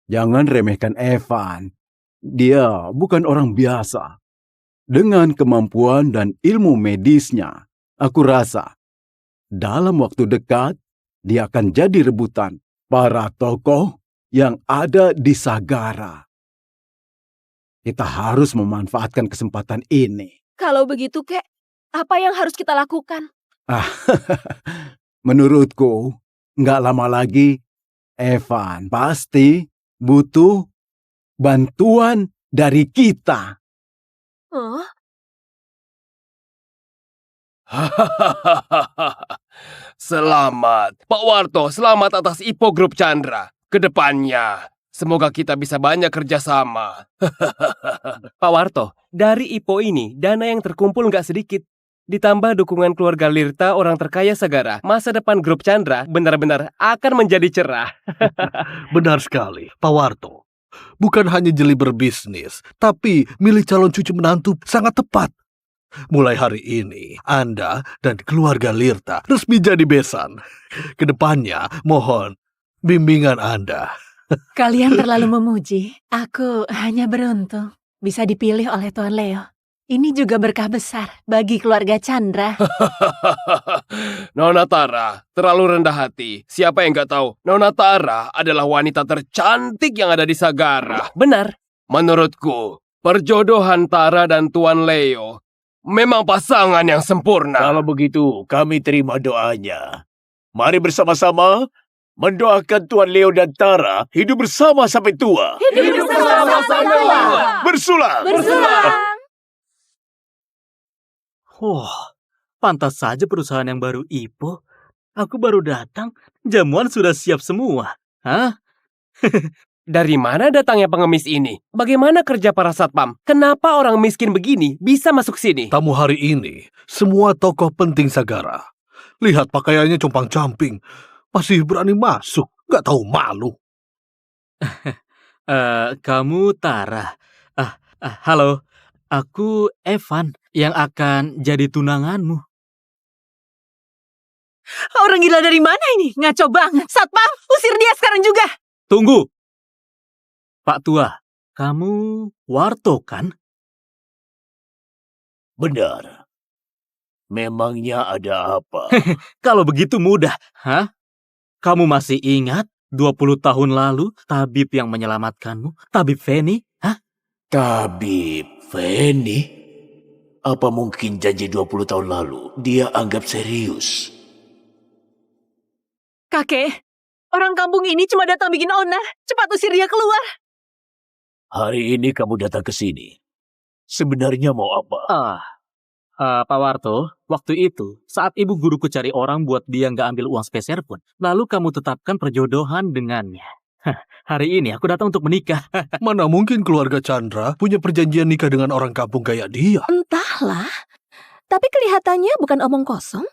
Jangan remehkan Evan. Dia bukan orang biasa. Dengan kemampuan dan ilmu medisnya, aku rasa dalam waktu dekat dia akan jadi rebutan para tokoh yang ada di Sagara. Kita harus memanfaatkan kesempatan ini. Kalau begitu, Kek, apa yang harus kita lakukan? Menurutku, nggak lama lagi, Evan pasti butuh bantuan dari kita. Oh, Selamat, Pak Warto. Selamat atas IPO Grup Chandra. Kedepannya, semoga kita bisa banyak kerjasama. Pak Warto, dari IPO ini, dana yang terkumpul nggak sedikit. Ditambah dukungan keluarga Lirta, orang terkaya Sagara, masa depan Grup Chandra benar-benar akan menjadi cerah. Benar sekali, Pak Warto. Bukan hanya jeli berbisnis, tapi milih calon cucu menantu sangat tepat. Mulai hari ini, Anda dan keluarga Lirta resmi jadi besan. Kedepannya, mohon bimbingan Anda. Kalian terlalu memuji. Aku hanya beruntung bisa dipilih oleh Tuan Leo. Ini juga berkah besar bagi keluarga Chandra. Nona Tara, terlalu rendah hati. Siapa yang nggak tahu? Nona Tara adalah wanita tercantik yang ada di Sagara. Benar. Menurutku, perjodohan Tara dan Tuan Leo memang pasangan yang sempurna. Kalau begitu, kami terima doanya. Mari bersama-sama mendoakan Tuan Leo dan Tara hidup bersama sampai tua. hidup bersama sampai tua. Bersulang. Bersulang. Wah, pantas saja perusahaan yang baru IPO. Aku baru datang, jamuan sudah siap semua. Hah? Dari mana datangnya pengemis ini? Bagaimana kerja para satpam? Kenapa orang miskin begini bisa masuk sini? Tamu hari ini, semua tokoh penting Sagara. Lihat pakaiannya compang-camping. Masih berani masuk, gak tahu malu. Kamu Tara. Halo, aku Evan yang akan jadi tunanganmu. Orang gila dari mana ini? Ngaco banget. Satpam, usir dia sekarang juga. Tunggu. Pak Tua, kamu Warto kan? Benar. Memangnya ada apa? Kalau begitu mudah. Hah? Kamu masih ingat 20 tahun lalu tabib yang menyelamatkanmu? Tabib Feni? Hah? Tabib Feni? Apa mungkin janji 20 tahun lalu dia anggap serius? Kakek, orang kampung ini cuma datang bikin onar. Cepat usir dia keluar. Hari ini kamu datang ke sini. Sebenarnya mau apa? Pak Warto, waktu itu saat ibu guruku cari orang buat dia nggak ambil uang sepeser pun, lalu kamu tetapkan perjodohan dengannya. Hari ini aku datang untuk menikah. Mana mungkin keluarga Chandra punya perjanjian nikah dengan orang kampung kayak dia? Entahlah. Tapi kelihatannya bukan omong kosong.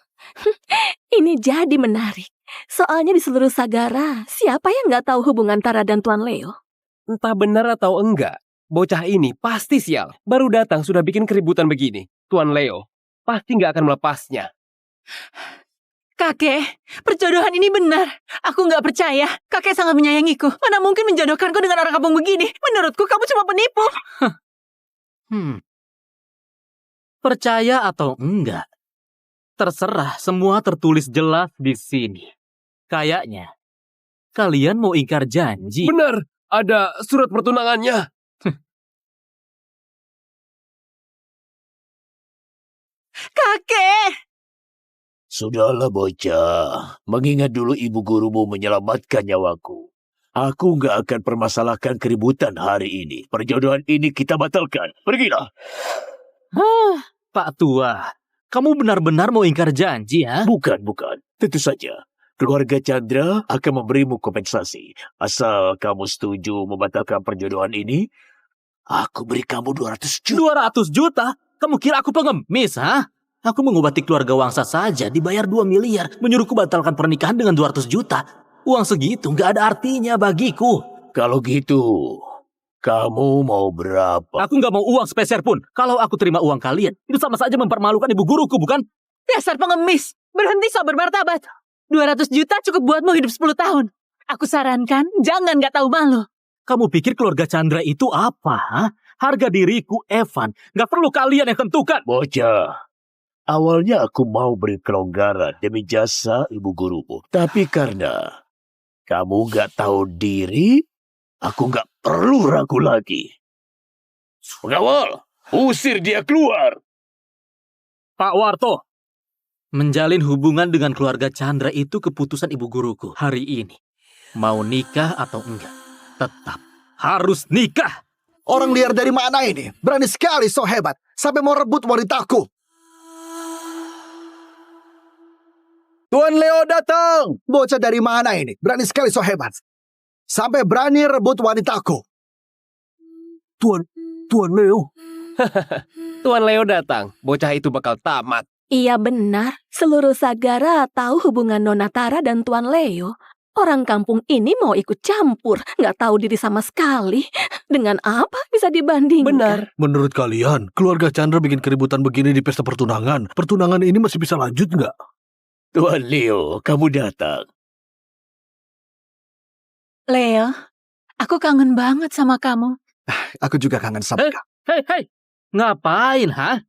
Ini jadi menarik. Soalnya di seluruh Sagara, siapa yang nggak tahu hubungan Tara dan Tuan Leo? Entah benar atau enggak, bocah ini pasti sial. Baru datang sudah bikin keributan begini. Tuan Leo pasti nggak akan melepasnya. Kakek, perjodohan ini benar. Aku nggak percaya. Kakek sangat menyayangiku. Mana mungkin menjodohkanku dengan orang kampung begini? Menurutku kamu cuma penipu. Percaya atau enggak? Terserah, semua tertulis jelas di sini. Kayaknya kalian mau ingkar janji. Benar, ada surat pertunangannya. Kakek! Sudahlah bocah, mengingat dulu ibu gurumu menyelamatkan nyawaku. Aku nggak akan permasalahkan keributan hari ini. Perjodohan ini kita batalkan. Pergilah. Pak Tua, kamu benar-benar mau ingkar janji, ya? Bukan. Tentu saja. Keluarga Chandra akan memberimu kompensasi. Asal kamu setuju membatalkan perjodohan ini, aku beri kamu 200 juta. 200 juta? Kamu kira aku pengemis, ha? Aku mengobati keluarga Wangsa saja dibayar 2 miliar. Menyuruhku batalkan pernikahan dengan 200 juta. Uang segitu nggak ada artinya bagiku. Kalau gitu, kamu mau berapa? Aku nggak mau uang sepeser pun. Kalau aku terima uang kalian, itu sama saja mempermalukan ibu guruku, bukan? Dasar pengemis. Berhenti sok bermartabat. 200 juta cukup buatmu hidup 10 tahun. Aku sarankan, jangan nggak tahu malu. Kamu pikir keluarga Chandra itu apa, ha? Harga diriku, Evan. Nggak perlu kalian yang tentukan. Bocah, Awalnya aku mau beri kelonggaran demi jasa ibu gurumu. Tapi karena kamu nggak tahu diri, aku nggak perlu ragu lagi. Pengawal, usir dia keluar. Pak Warto, menjalin hubungan dengan keluarga Chandra itu keputusan ibu guruku hari ini. Mau nikah atau enggak, tetap harus nikah. Orang liar dari mana ini? Berani sekali so hebat, sampai mau rebut wanitaku. Tuan Leo datang! Bocah dari mana ini? Berani sekali so hebat. Sampai berani rebut wanitaku. Tuan Leo. Tuan Leo datang, bocah itu bakal tamat. Iya benar, seluruh Sagara tahu hubungan Nona Tara dan Tuan Leo. Orang kampung ini mau ikut campur, nggak tahu diri sama sekali. Dengan apa bisa dibandingkan? Benar. Menurut kalian, keluarga Chandra bikin keributan begini di pesta pertunangan. Pertunangan ini masih bisa lanjut nggak? Tuan Leo, kamu datang. Leo, aku kangen banget sama kamu. Aku juga kangen sama kamu. Hei, ngapain, ha?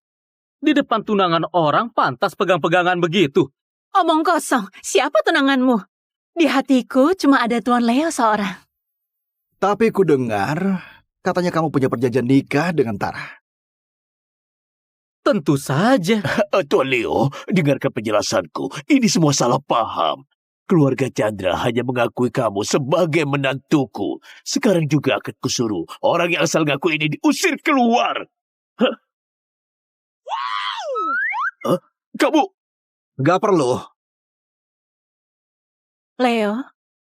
Di depan tunangan orang pantas pegang-pegangan begitu. Omong kosong, siapa tunanganmu? Di hatiku cuma ada Tuan Leo seorang. Tapi ku dengar, katanya kamu punya perjanjian nikah dengan Tara. Tentu saja. Tuan Leo, dengarkan penjelasanku. Ini semua salah paham. Keluarga Chandra hanya mengakui kamu sebagai menantuku. Sekarang juga akan kusuruh orang yang asal ngaku ini diusir keluar. Hah? Kamu? Gak perlu. Leo,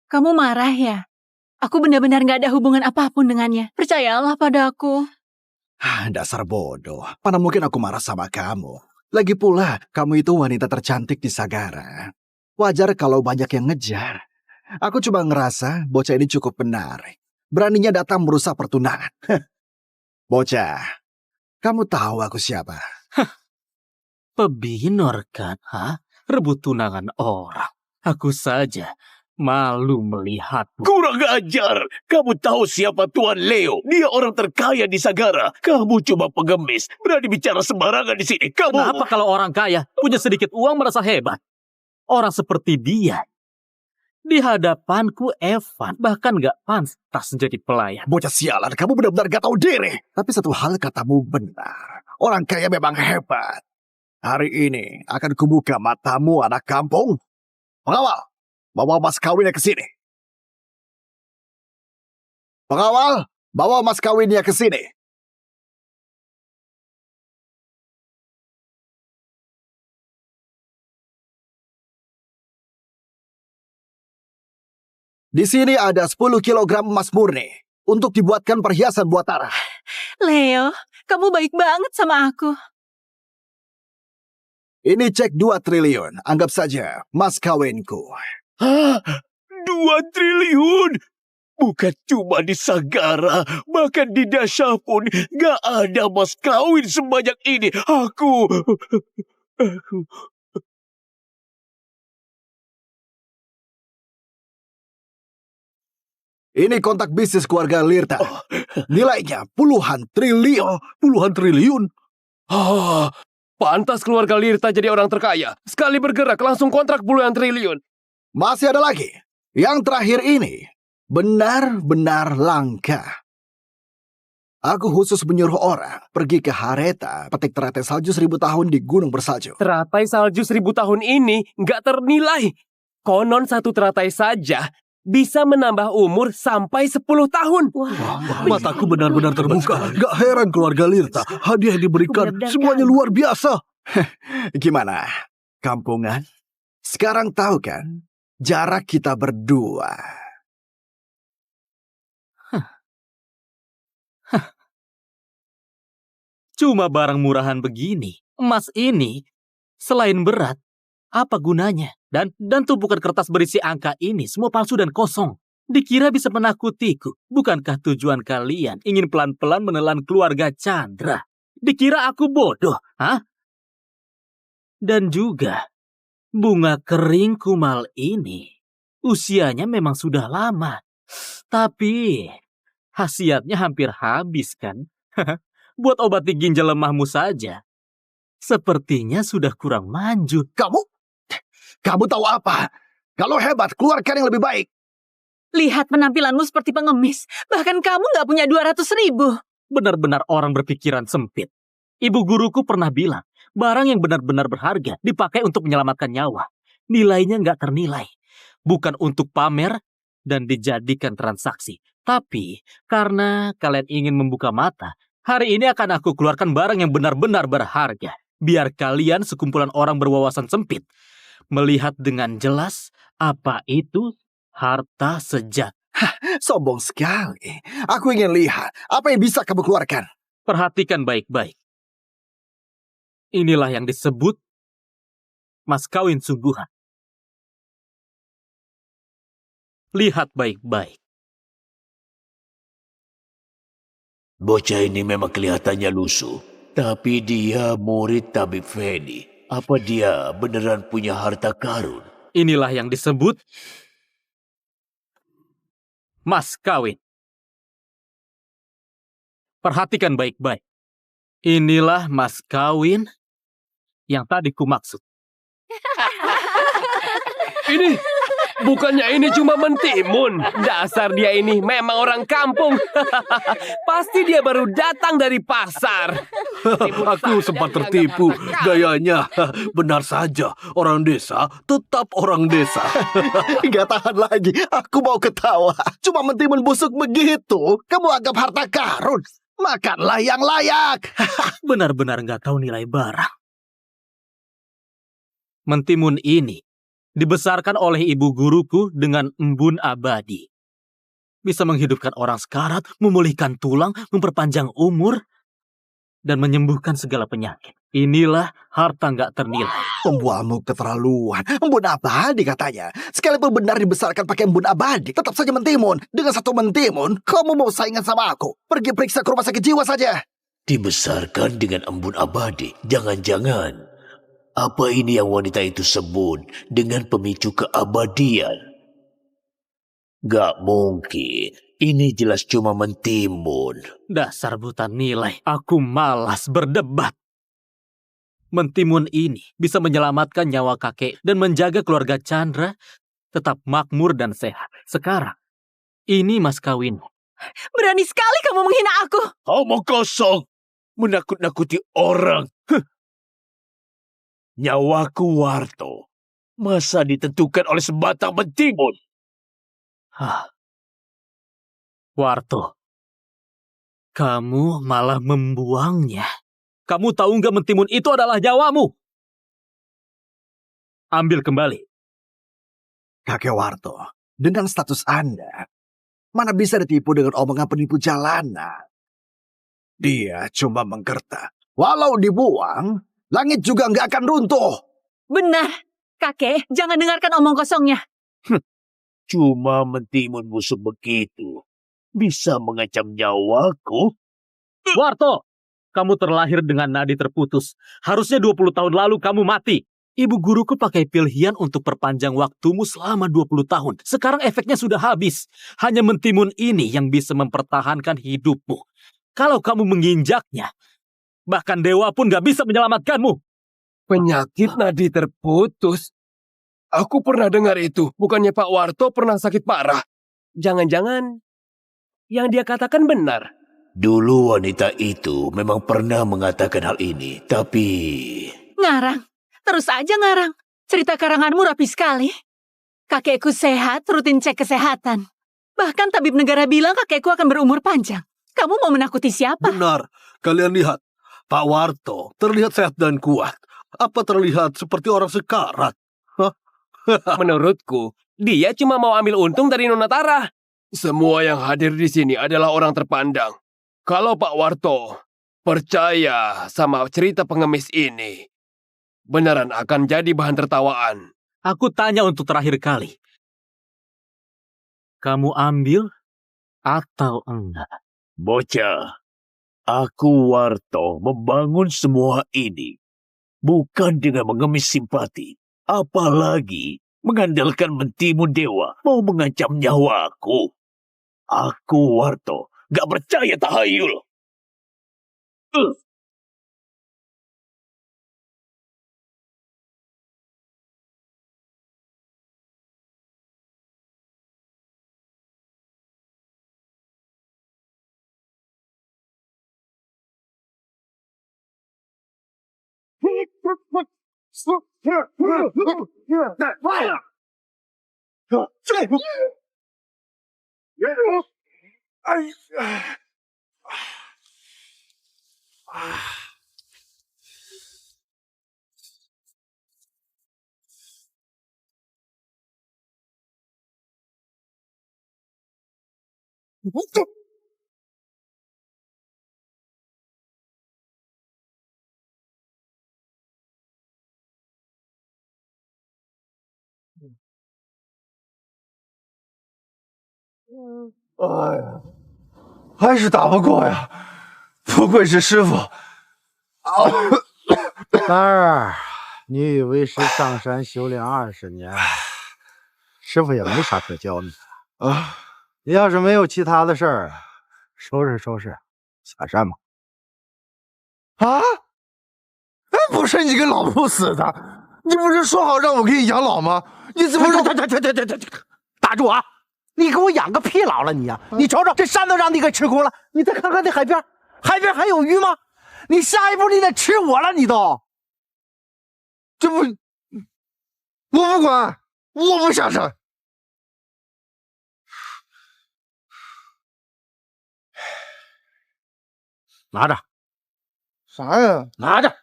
kamu marah ya? Aku benar-benar gak ada hubungan apapun dengannya. Percayalah padaku. Dasar bodoh. Mana mungkin aku marah sama kamu. Lagi pula, kamu itu wanita tercantik di Sagara. Wajar kalau banyak yang ngejar. Aku cuma ngerasa bocah ini cukup benar. Beraninya datang merusak pertunangan. Bocah, kamu tahu aku siapa? Pebinor kan, ha? Rebut tunangan orang. Aku saja malu melihatmu. Kurang ajar! Kamu tahu siapa Tuan Leo? Dia orang terkaya di Sagara. Kamu cuma pengemis. Berani bicara sembarangan di sini. Kamu... Kenapa kalau orang kaya punya sedikit uang merasa hebat? Orang seperti dia di hadapanku Evan bahkan gak pantas jadi pelayan. Bocah sialan, kamu benar-benar gak tahu diri. Tapi satu hal katamu benar. Orang kaya memang hebat. Hari ini akan kubuka matamu anak kampung. Pengawal, bawa mas kawinnya ke sini. Pengawal, bawa mas kawinnya ke sini. Di sini ada 10 kilogram emas murni untuk dibuatkan perhiasan buat Tara. Leo, kamu baik banget sama aku. Ini cek 2 triliun. Anggap saja mas kawinku. Hah? 2 triliun? Bukan cuma di Sagara, bahkan di Dasha pun gak ada mas kawin sebanyak ini. Aku... Ini kontak bisnis keluarga Lirta. Nilainya puluhan triliun. Puluhan triliun? Pantas keluarga Lirta jadi orang terkaya. Sekali bergerak langsung kontrak puluhan triliun. Masih ada lagi. Yang terakhir ini benar-benar langka. Aku khusus menyuruh orang pergi ke Hareta, petik teratai salju 1000 tahun di gunung bersalju. Teratai salju 1000 tahun ini nggak ternilai. Konon satu teratai saja bisa menambah umur sampai 10 tahun. Mataku benar-benar terbuka. Gak heran keluarga Lirta. Hadiah yang diberikan semuanya luar biasa. Gimana? Kampungan? Sekarang tahu kan jarak kita berdua. Cuma barang murahan begini. Emas ini selain berat, apa gunanya? Dan tumpukan kertas berisi angka ini semua palsu dan kosong. Dikira bisa menakutiku. Bukankah tujuan kalian ingin pelan-pelan menelan keluarga Chandra? Dikira aku bodoh, ha? Dan juga, bunga kering kumal ini usianya memang sudah lama. Tapi, khasiatnya hampir habis kan? Buat obati ginjal lemahmu saja. sepertinya sudah kurang manjur. Kamu tahu apa? Kalau hebat, keluarkan yang lebih baik. Lihat penampilanmu seperti pengemis. Bahkan kamu nggak punya 200.000. Benar-benar orang berpikiran sempit. Ibu guruku pernah bilang, barang yang benar-benar berharga dipakai untuk menyelamatkan nyawa. Nilainya nggak ternilai. Bukan untuk pamer dan dijadikan transaksi. Tapi, karena kalian ingin membuka mata, hari ini akan aku keluarkan barang yang benar-benar berharga. Biar kalian sekumpulan orang berwawasan sempit melihat dengan jelas apa itu harta sejati. Sombong sekali. Aku ingin lihat apa yang bisa kamu keluarkan. Perhatikan baik-baik. Inilah yang disebut mas kawin sungguhan. Lihat baik-baik. Bocah ini memang kelihatannya lusuh. Tapi dia murid tabib Feni. Apa dia beneran punya harta karun? Inilah yang disebut mas kawin. Perhatikan baik-baik. Inilah mas kawin yang tadi kumaksud. Ini, bukannya ini cuma mentimun. Dasar dia ini memang orang kampung. Pasti dia baru datang dari pasar. Aku sempat tertipu gayanya. Benar saja, orang desa tetap orang desa. Gak tahan lagi, aku mau ketawa. Cuma mentimun busuk begitu, kamu anggap harta karun. Makanlah yang layak. Benar-benar nggak tahu nilai barang. Mentimun ini dibesarkan oleh ibu guruku dengan embun abadi. Bisa menghidupkan orang sekarat, memulihkan tulang, memperpanjang umur, dan menyembuhkan segala penyakit. Inilah harta nggak ternilai. Pembualmu keterlaluan. Embun abadi katanya. Sekalipun benar dibesarkan pakai embun abadi, tetap saja mentimun. Dengan satu mentimun, kamu mau saingan sama aku. Pergi periksa ke rumah sakit jiwa saja. Dibesarkan dengan embun abadi. Jangan-jangan apa ini yang wanita itu sebut dengan pemicu keabadian? Gak mungkin. Ini jelas cuma mentimun. Dasar buta nilai. Aku malas berdebat. Mentimun ini bisa menyelamatkan nyawa kakek dan menjaga keluarga Chandra tetap makmur dan sehat. Sekarang, ini mas kawinmu. Berani sekali kamu menghina aku. Omong kosong. Menakut-nakuti orang. Nyawaku Warto. Masa ditentukan oleh sebatang mentimun? Warto, kamu malah membuangnya. Kamu tahu nggak mentimun itu adalah nyawamu? Ambil kembali. Kakek Warto, dengan status Anda, mana bisa ditipu dengan omongan penipu jalanan? Dia cuma menggertak. Walau dibuang, langit juga nggak akan runtuh. Benar. Kakek, jangan dengarkan omong kosongnya. Cuma mentimun busuk begitu bisa mengancam nyawaku? Warto, kamu terlahir dengan nadi terputus. Harusnya 20 tahun lalu kamu mati. Ibu guruku pakai pilihan untuk perpanjang waktumu selama 20 tahun. Sekarang efeknya sudah habis. Hanya mentimun ini yang bisa mempertahankan hidupmu. Kalau kamu menginjaknya, bahkan dewa pun gak bisa menyelamatkanmu. Penyakit nadi terputus. Aku pernah dengar itu. Bukannya Pak Warto pernah sakit parah? Jangan-jangan yang dia katakan benar. Dulu wanita itu memang pernah mengatakan hal ini, tapi... Ngarang. Terus aja ngarang. Cerita karanganmu rapi sekali. Kakekku sehat, rutin cek kesehatan. Bahkan tabib negara bilang kakekku akan berumur panjang. Kamu mau menakuti siapa? Benar. Kalian lihat. Pak Warto terlihat sehat dan kuat. Apa terlihat seperti orang sekarat? Menurutku, dia cuma mau ambil untung dari Nona Tara. Semua yang hadir di sini adalah orang terpandang. Kalau Pak Warto percaya sama cerita pengemis ini, beneran akan jadi bahan tertawaan. Aku tanya untuk terakhir kali. Kamu ambil atau enggak? Bocah, aku Warto membangun semua ini bukan dengan mengemis simpati. Apalagi mengandalkan mentimun dewa mau mengancam nyawaku. Aku Warto gak percaya tahayul. 哎呀，还是打不过呀！不愧是师傅。三儿，你以为是上山修炼20年，师傅也没啥可教你的啊。你要是没有其他的事儿，收拾收拾，下山吧。啊？哎，不是你个老不死的，你不是说好让我给你养老吗？你怎么说？打住啊！你给我养个屁老了你呀！你瞅瞅，这山都让你给吃空了，你再看看那海边，海边还有鱼吗？你下一步你得吃我了，你都。这不，我不管，我不下山。拿着。啥呀？拿着。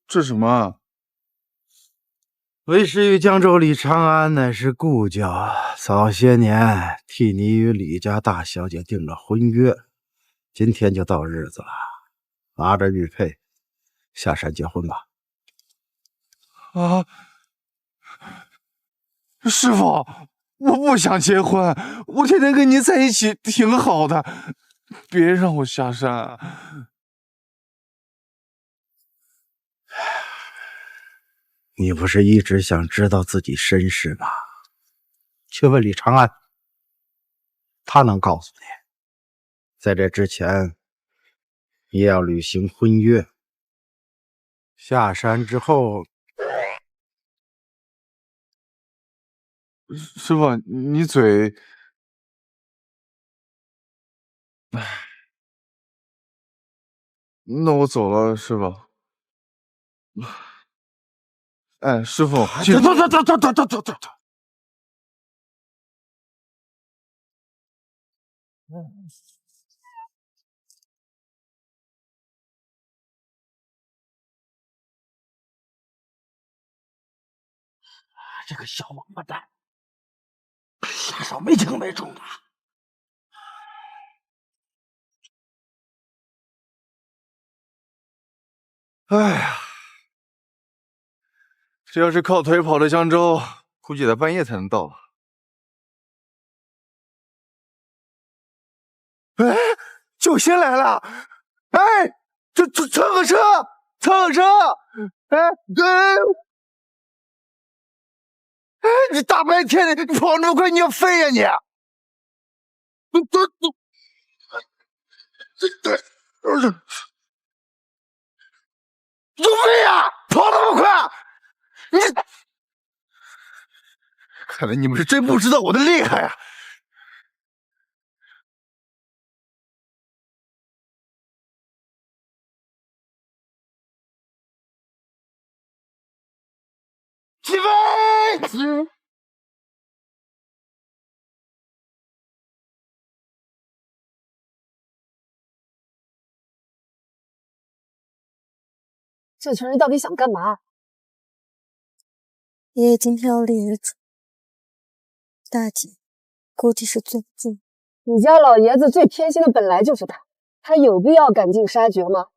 这什么？为师与江州李长安乃是故交，早些年替你与李家大小姐订了婚约，今天就到日子了，拿着玉佩下山结婚吧。啊，师傅，我不想结婚，我天天跟你在一起挺好的，别让我下山啊！你不是一直想知道自己身世吗？去问李长安，他能告诉你。在这之前，你也要履行婚约。下山之后，师傅，你嘴……哎，那我走了，师傅。哎，师傅，走！这个小王八蛋，下手没轻没重的。哎呀，这要是靠腿跑到江州，估计得半夜才能到了。哎，九仙来了！哎，这蹭个车！哎，哎，你大白天的，你跑那么快，你要飞呀你！有飞呀！跑那么快，你看来你们是真不知道我的厉害呀！起飞！这群人到底想干嘛？爷爷今天要立遗嘱，大姐估计是坐不住。你家老爷子最偏心的本来就是他，他有必要赶尽杀绝吗？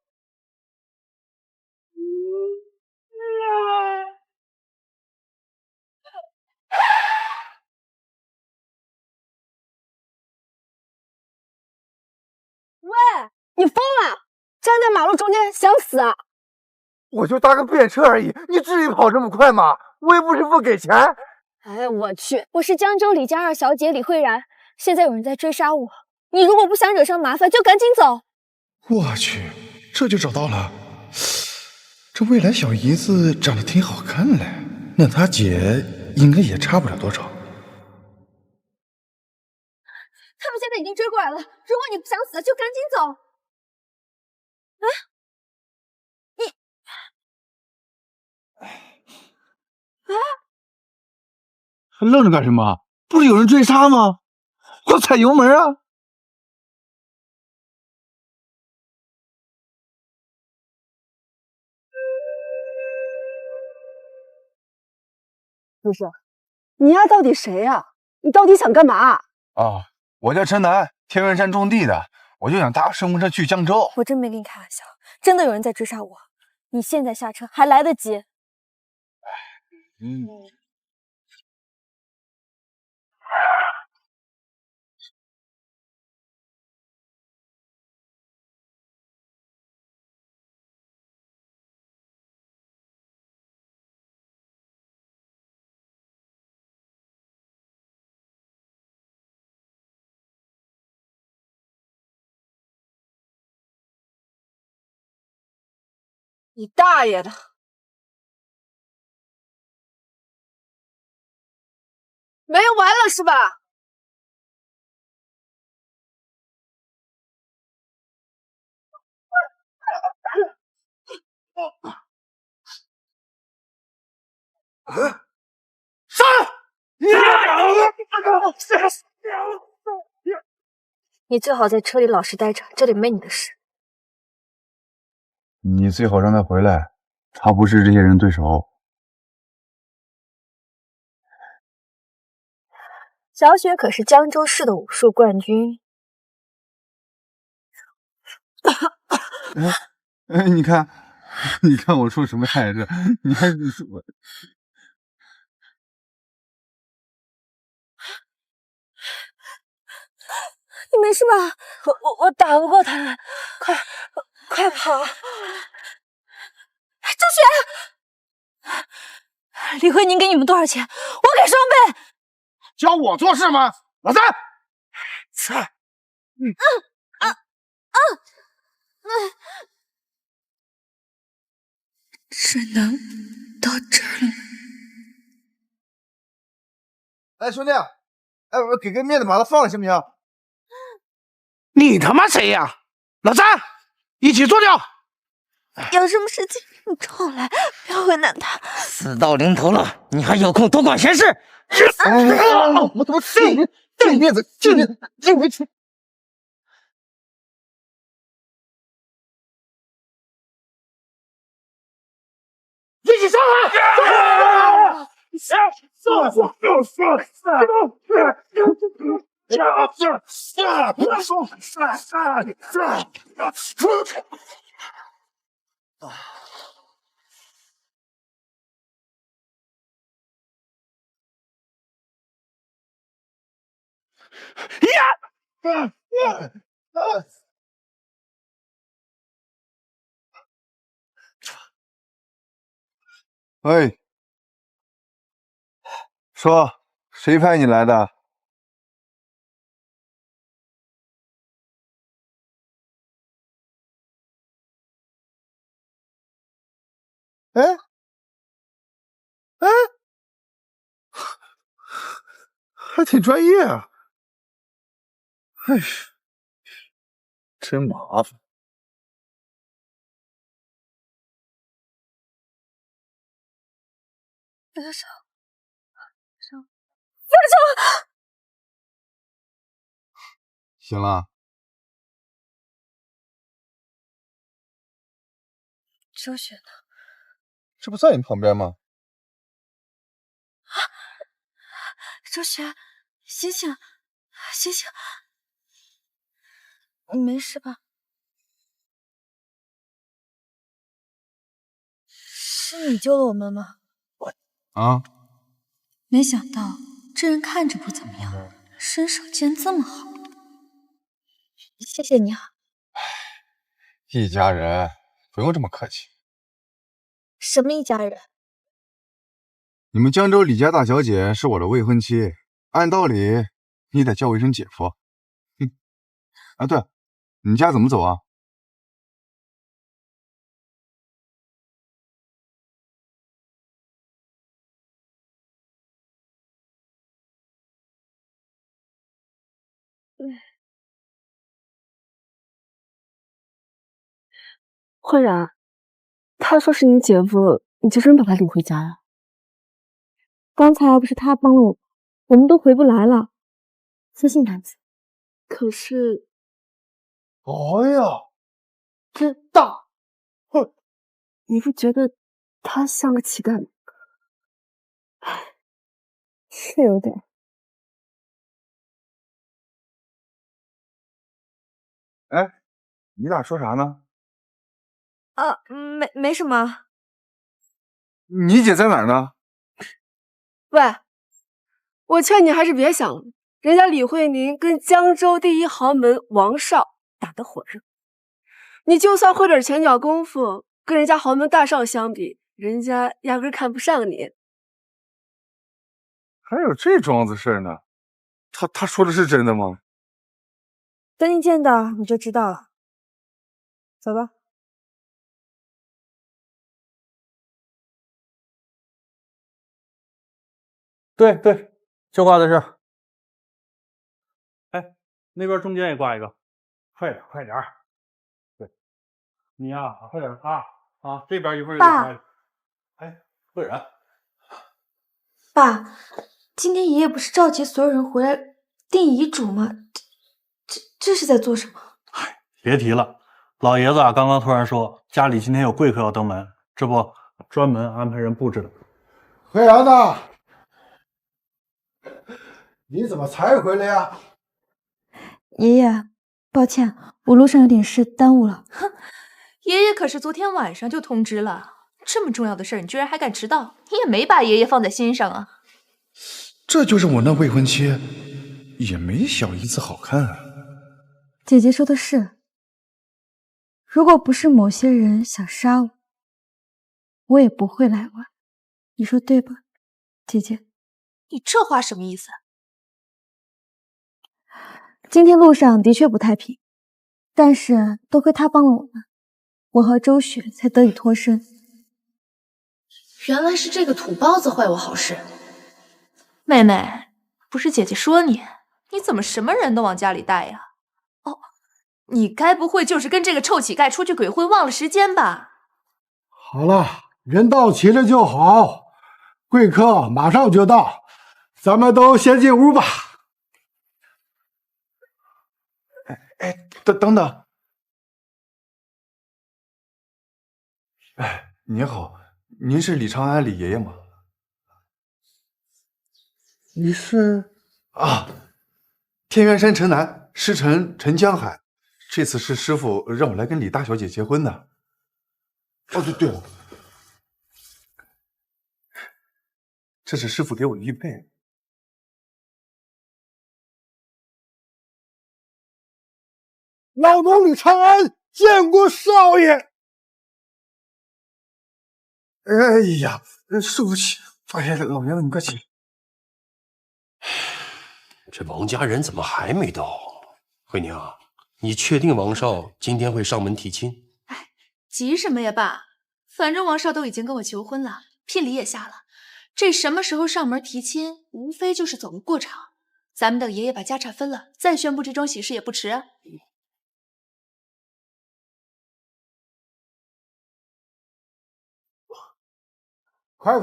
喂，你疯了？站在马路中间想死啊？我就搭个便车而已，你至于跑这么快吗？我又不是不给钱。哎，我去！我是江州李家二小姐李慧然，现在有人在追杀我，你如果不想惹上麻烦，就赶紧走。我去，这就找到了。这未来小姨子长得挺好看嘞，那她姐应该也差不了多少。他们现在已经追过来了，如果你不想死，就赶紧走。啊！还愣着干什么？不是有人追杀吗？快踩油门啊！不是，你丫到底谁呀？你到底想干嘛？哦，我叫陈楠，天元山种地的，我就想搭顺风车去江州。我真没跟你开玩笑，真的有人在追杀我。你现在下车还来得及。你大爷的！没用完了是吧？你最好在车里老实待着，这里没你的事。你最好让他回来，他不是这些人对手。小雪可是江州市的武术冠军。你看，你看我说什么来着？你还是说你没事吧？我打不过他，快跑！周雪，李慧宁给你们多少钱？我给双倍。教我做事吗？老三，只能到这儿了。哎，兄弟，哎，我给个面子把他放了，行不行？你他妈谁呀？老三，一起做掉！有什么事情你找我来，不要为难他。死到临头了，你还有空多管闲事？我他妈这面子，这回去。一起上来！喂，说谁派你来的？哎，哎，还挺专业啊！哎，真麻烦。分手！分手！行了，周雪呢？这不在你旁边吗？周雪，醒醒，醒醒！你没事吧？是你救了我们吗？啊，没想到这人看着不怎么样，身手竟然这么好。谢谢你啊！一家人不用这么客气。什么一家人？你们江州李家大小姐是我的未婚妻，按道理你得叫我一声姐夫。哼，啊对，你家怎么走啊？慧然，他说是你姐夫，你就真把他领回家呀？刚才要不是他帮了我，我们都回不来了。私信男子。可是，哎呀，真大！哼，你不觉得他像个乞丐吗？是有点。哎，你俩说啥呢？啊，没什么。你姐在哪儿呢？喂，我劝你还是别想了，人家李慧宁跟江州第一豪门王少打得火热，你就算会点拳脚功夫，跟人家豪门大少相比，人家压根看不上你。还有这桩子事呢？他说的是真的吗？等你见到你就知道了。走吧。对，就挂在这儿。哎，那边中间也挂一个，快点儿。对，你呀，快点啊！这边一会儿也挂一个。哎，会人。爸，今天爷爷不是召集所有人回来定遗嘱吗？这是在做什么？别提了，老爷子刚刚突然说家里今天有贵客要登门，这不专门安排人布置的。慧阳呢？你怎么才回来呀？爷爷，抱歉，我路上有点事耽误了。哼，爷爷可是昨天晚上就通知了，这么重要的事儿你居然还敢迟到，你也没把爷爷放在心上啊。这就是我那未婚妻，也没小姨子好看啊。姐姐说的是，如果不是某些人想杀我，我也不会来玩。你说对吧，姐姐？你这话什么意思？今天路上的确不太平，但是多亏他帮了我们，我和周雪才得以脱身。原来是这个土包子坏我好事。妹妹，不是姐姐说你怎么什么人都往家里带呀？哦，你该不会就是跟这个臭乞丐出去鬼混忘了时间吧？好了，人到齐了就好，贵客马上就到，咱们都先进屋吧。等等。哎，您好，您是李长安李爷爷吗？你是啊，天元山陈南，师承陈江海。这次是师傅让我来跟李大小姐结婚的。哦，对了，这是师傅给我的玉佩。老农李长安见过少爷。哎呀，对不起，哎，老爷子你快起。这王家人怎么还没到？慧宁啊，你确定王少今天会上门提亲？急什么呀，爸？反正王少都已经跟我求婚了，聘礼也下了，这什么时候上门提亲，无非就是走个过场。咱们等爷爷把家产分了，再宣布这桩喜事也不迟啊。快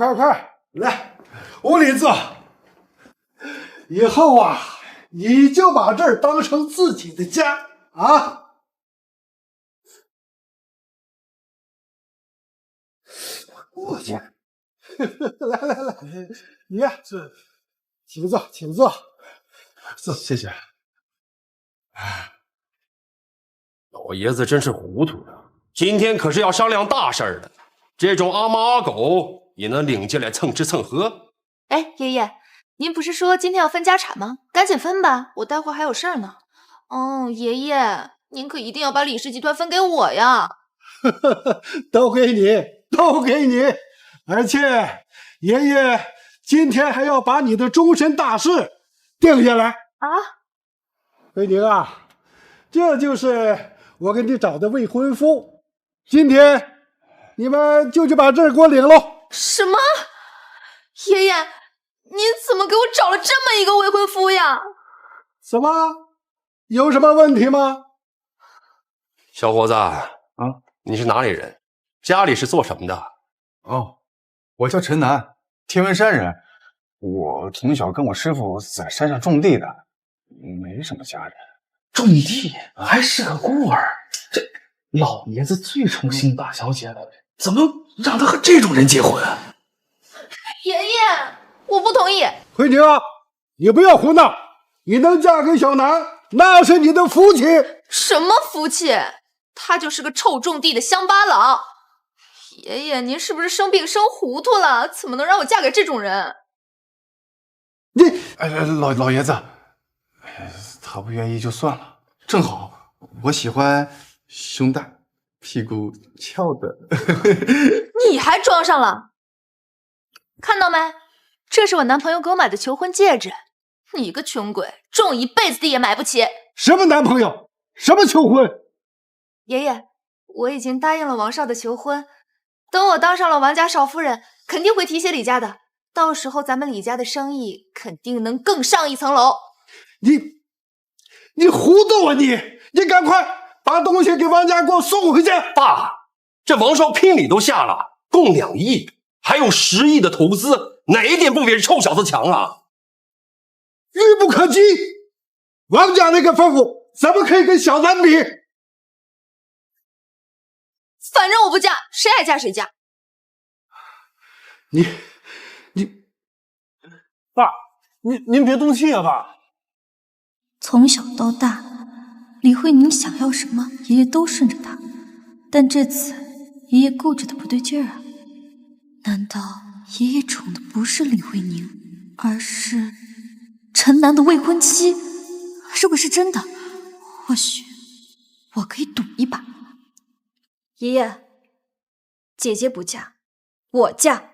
来屋里坐。以后啊，你就把这儿当成自己的家啊。我去，来，你呀，起坐。坐，谢谢。老爷子真是糊涂了，今天可是要商量大事儿的，这种阿猫阿狗也能领进来蹭吃蹭喝？哎，爷爷，您不是说今天要分家产吗？赶紧分吧，我待会儿还有事儿呢。哦，爷爷，您可一定要把李氏集团分给我呀！都给你，而且爷爷今天还要把你的终身大事定下来啊！慧宁啊，这就是我给你找的未婚夫，今天你们就去把证给我领喽。什么？爷爷，您怎么给我找了这么一个未婚夫呀？什么？有什么问题吗？小伙子啊，你是哪里人？家里是做什么的？哦，我叫陈南，天文山人。我从小跟我师傅在山上种地的，没什么家人。种地还是个孤儿，这老爷子最宠幸大小姐了，怎么让她和这种人结婚？爷爷，我不同意。慧宁，你不要胡闹！你能嫁给小南，那是你的福气。什么福气？他就是个臭种地的乡巴佬。爷爷，您是不是生病生糊涂了？怎么能让我嫁给这种人？老爷子，他不愿意就算了。正好我喜欢胸大、屁股翘的。你还装上了？看到没？这是我男朋友给我买的求婚戒指。你个穷鬼，种一辈子地也买不起。什么男朋友？什么求婚？爷爷，我已经答应了王少的求婚，等我当上了王家少夫人，肯定会提携李家的。到时候咱们李家的生意肯定能更上一层楼。你糊涂啊你！你赶快把东西给王家给我送回去。爸，这王少聘礼都下了，共2亿，还有10亿的投资，哪一点不比这臭小子强啊？愚不可及！王家那个吩咐怎么可以跟小南比？反正我不嫁，谁爱嫁谁嫁。爸，您别动气啊，爸。从小到大，李慧宁想要什么，爷爷都顺着她。但这次，爷爷固执的不对劲儿啊！难道爷爷宠的不是李慧宁，而是陈南的未婚妻？如果是真的，或许我可以赌一把。爷爷，姐姐不嫁，我嫁。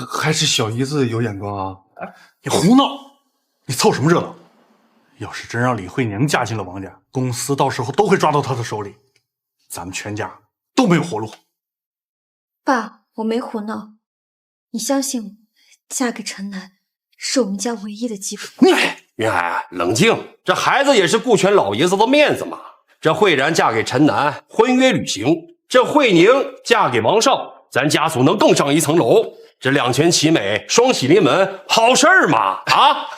还是小姨子有眼光啊！你胡闹！你凑什么热闹？要是真让李慧宁嫁进了王家，公司到时候都会抓到她的手里，咱们全家都没有活路。爸，我没胡闹，你相信我，嫁给陈南是我们家唯一的机会。云海，冷静，这孩子也是顾全老爷子的面子嘛。这慧然嫁给陈南，婚约履行；这慧宁嫁给王少，咱家族能更上一层楼。这两全其美，双喜临门，好事儿嘛！啊，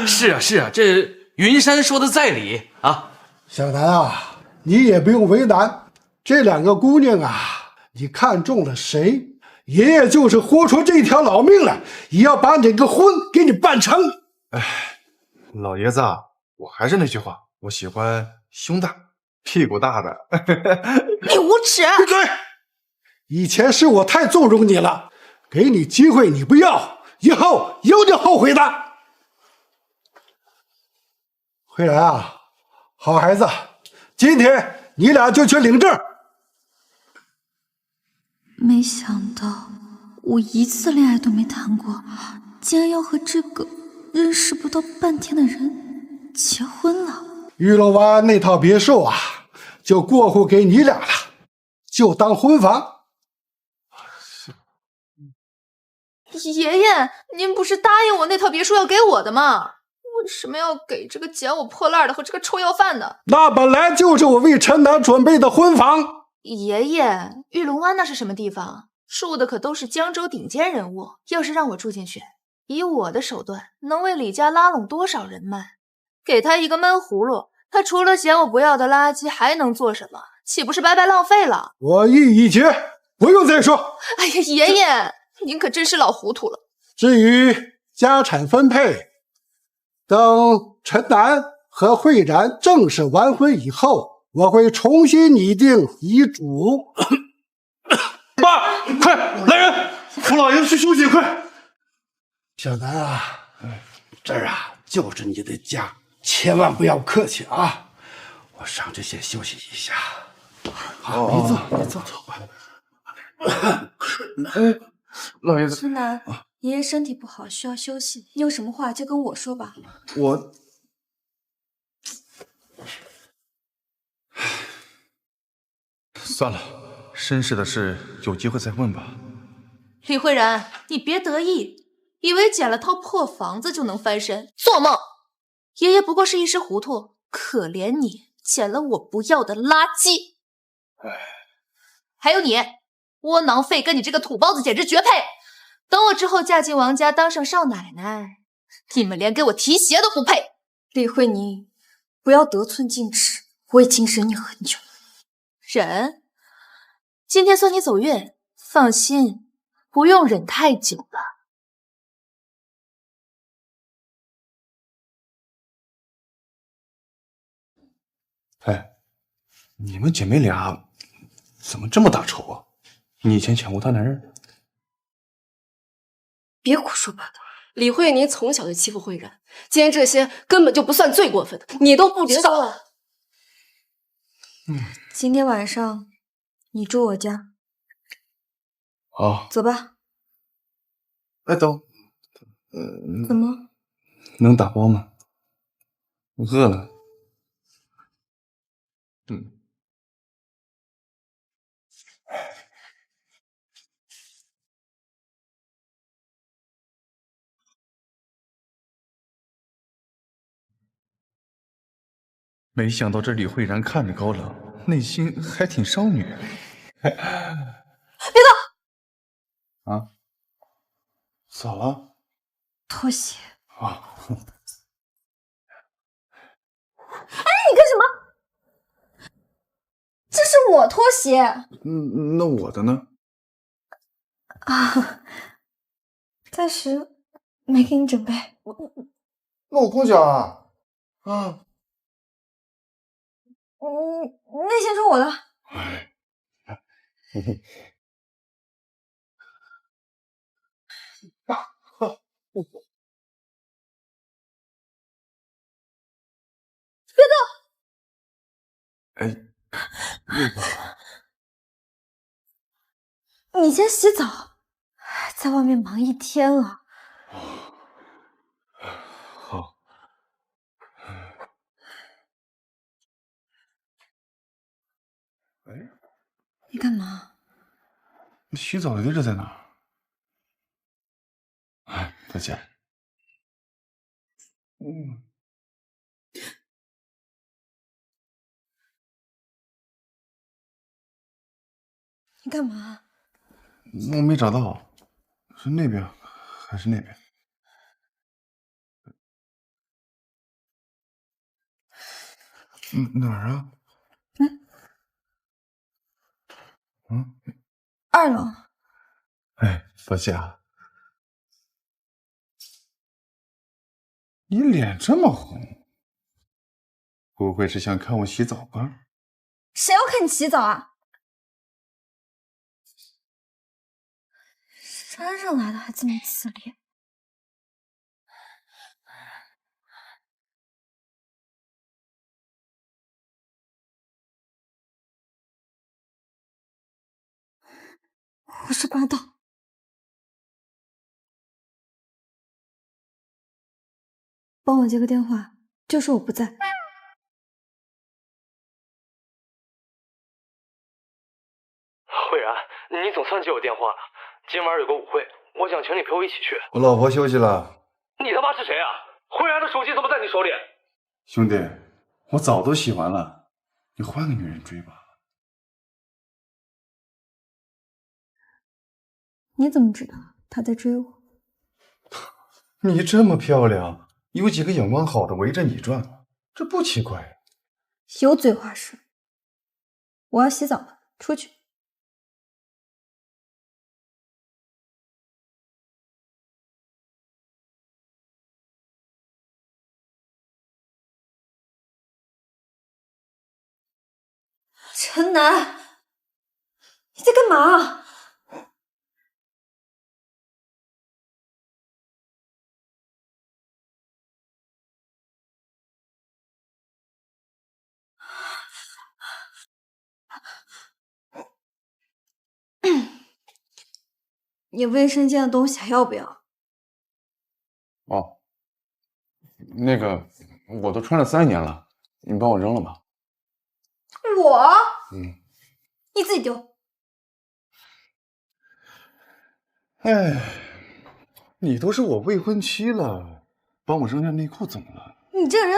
是啊是啊，这云山说的在理啊。小南啊，你也不用为难，这2个姑娘啊，你看中了谁，爷爷就是豁出这条老命来，也要把这个婚给你办成。老爷子，我还是那句话，我喜欢胸大、屁股大的。你无耻！闭嘴！以前是我太纵容你了，给你机会你不要，以后有你后悔的。慧然啊，好孩子，今天你俩就去领证。没想到我一次恋爱都没谈过，竟然要和这个认识不到半天的人结婚了。玉龙湾那套别墅啊，就过户给你俩了，就当婚房。爷爷，您不是答应我那套别墅要给我的吗？为什么要给这个捡我破烂的和这个臭要饭的？那本来就是我为陈南准备的婚房。爷爷，玉龙湾那是什么地方？住的可都是江州顶尖人物，要是让我住进去，以我的手段，能为李家拉拢多少人脉？给他一个闷葫芦，他除了捡我不要的垃圾，还能做什么？岂不是白白浪费了？我意已决，不用再说。哎呀，爷爷，您可真是老糊涂了。至于家产分配，等陈南和慧然正式完婚以后，我会重新拟定遗嘱。爸，快来人，扶老爷子去休息，快！小南啊，这儿啊就是你的家，千万不要客气啊！我上去先休息一下。好，你坐，你坐。老爷子，陈南，爷爷身体不好，需要休息。你有什么话就跟我说吧。我算了，身世的事有机会再问吧。李慧然，你别得意，以为捡了套破房子就能翻身，做梦！爷爷不过是一时糊涂，可怜你捡了我不要的垃圾。还有你，窝囊废跟你这个土包子简直绝配。等我之后嫁进王家，当上少奶奶，你们连给我提鞋都不配。李慧宁，不要得寸进尺，我已经忍你很久了。忍？今天算你走运，放心，不用忍太久了。哎，你们姐妹俩怎么这么大仇啊？你以前抢过她男人？别胡说八道！李慧宁从小就欺负慧然，今天这些根本就不算最过分的，你都不知道。今天晚上你住我家。好，走吧。哎，等，怎么？能打包吗？我饿了。没想到这李慧然看着高冷，内心还挺少女。别动！啊？咋了？拖鞋。啊！哎，你干什么？这是我拖鞋。那我的呢？啊，暂时没给你准备。那我光脚啊！啊！那先说我的。别动！哎，那个，你先洗澡，在外面忙一天了。好。哎，你干嘛？洗澡的地儿在哪？哎，抱歉。你干嘛？我没找到，是那边还是那边？哪儿啊？2楼。哎，抱歉啊。你脸这么红，不会是想看我洗澡吧？谁要看你洗澡啊？山上来的还这么自恋。胡说八道！帮我接个电话，就说我不在。慧然，你总算接我电话了。今晚有个舞会，我想请你陪我一起去。我老婆休息了。你他妈是谁啊？慧然的手机怎么在你手里？兄弟，我早都洗完了，你换个女人追吧。你怎么知道他在追我？你这么漂亮，有几个眼光好的围着你转，这不奇怪。有嘴话说。我要洗澡了，出去。陈楠，你在干嘛？你卫生间的东西还要不要？哦，那个我都穿了3年了，你帮我扔了吧。我？你自己丢。哎，你都是我未婚妻了，帮我扔下内裤怎么了？你这人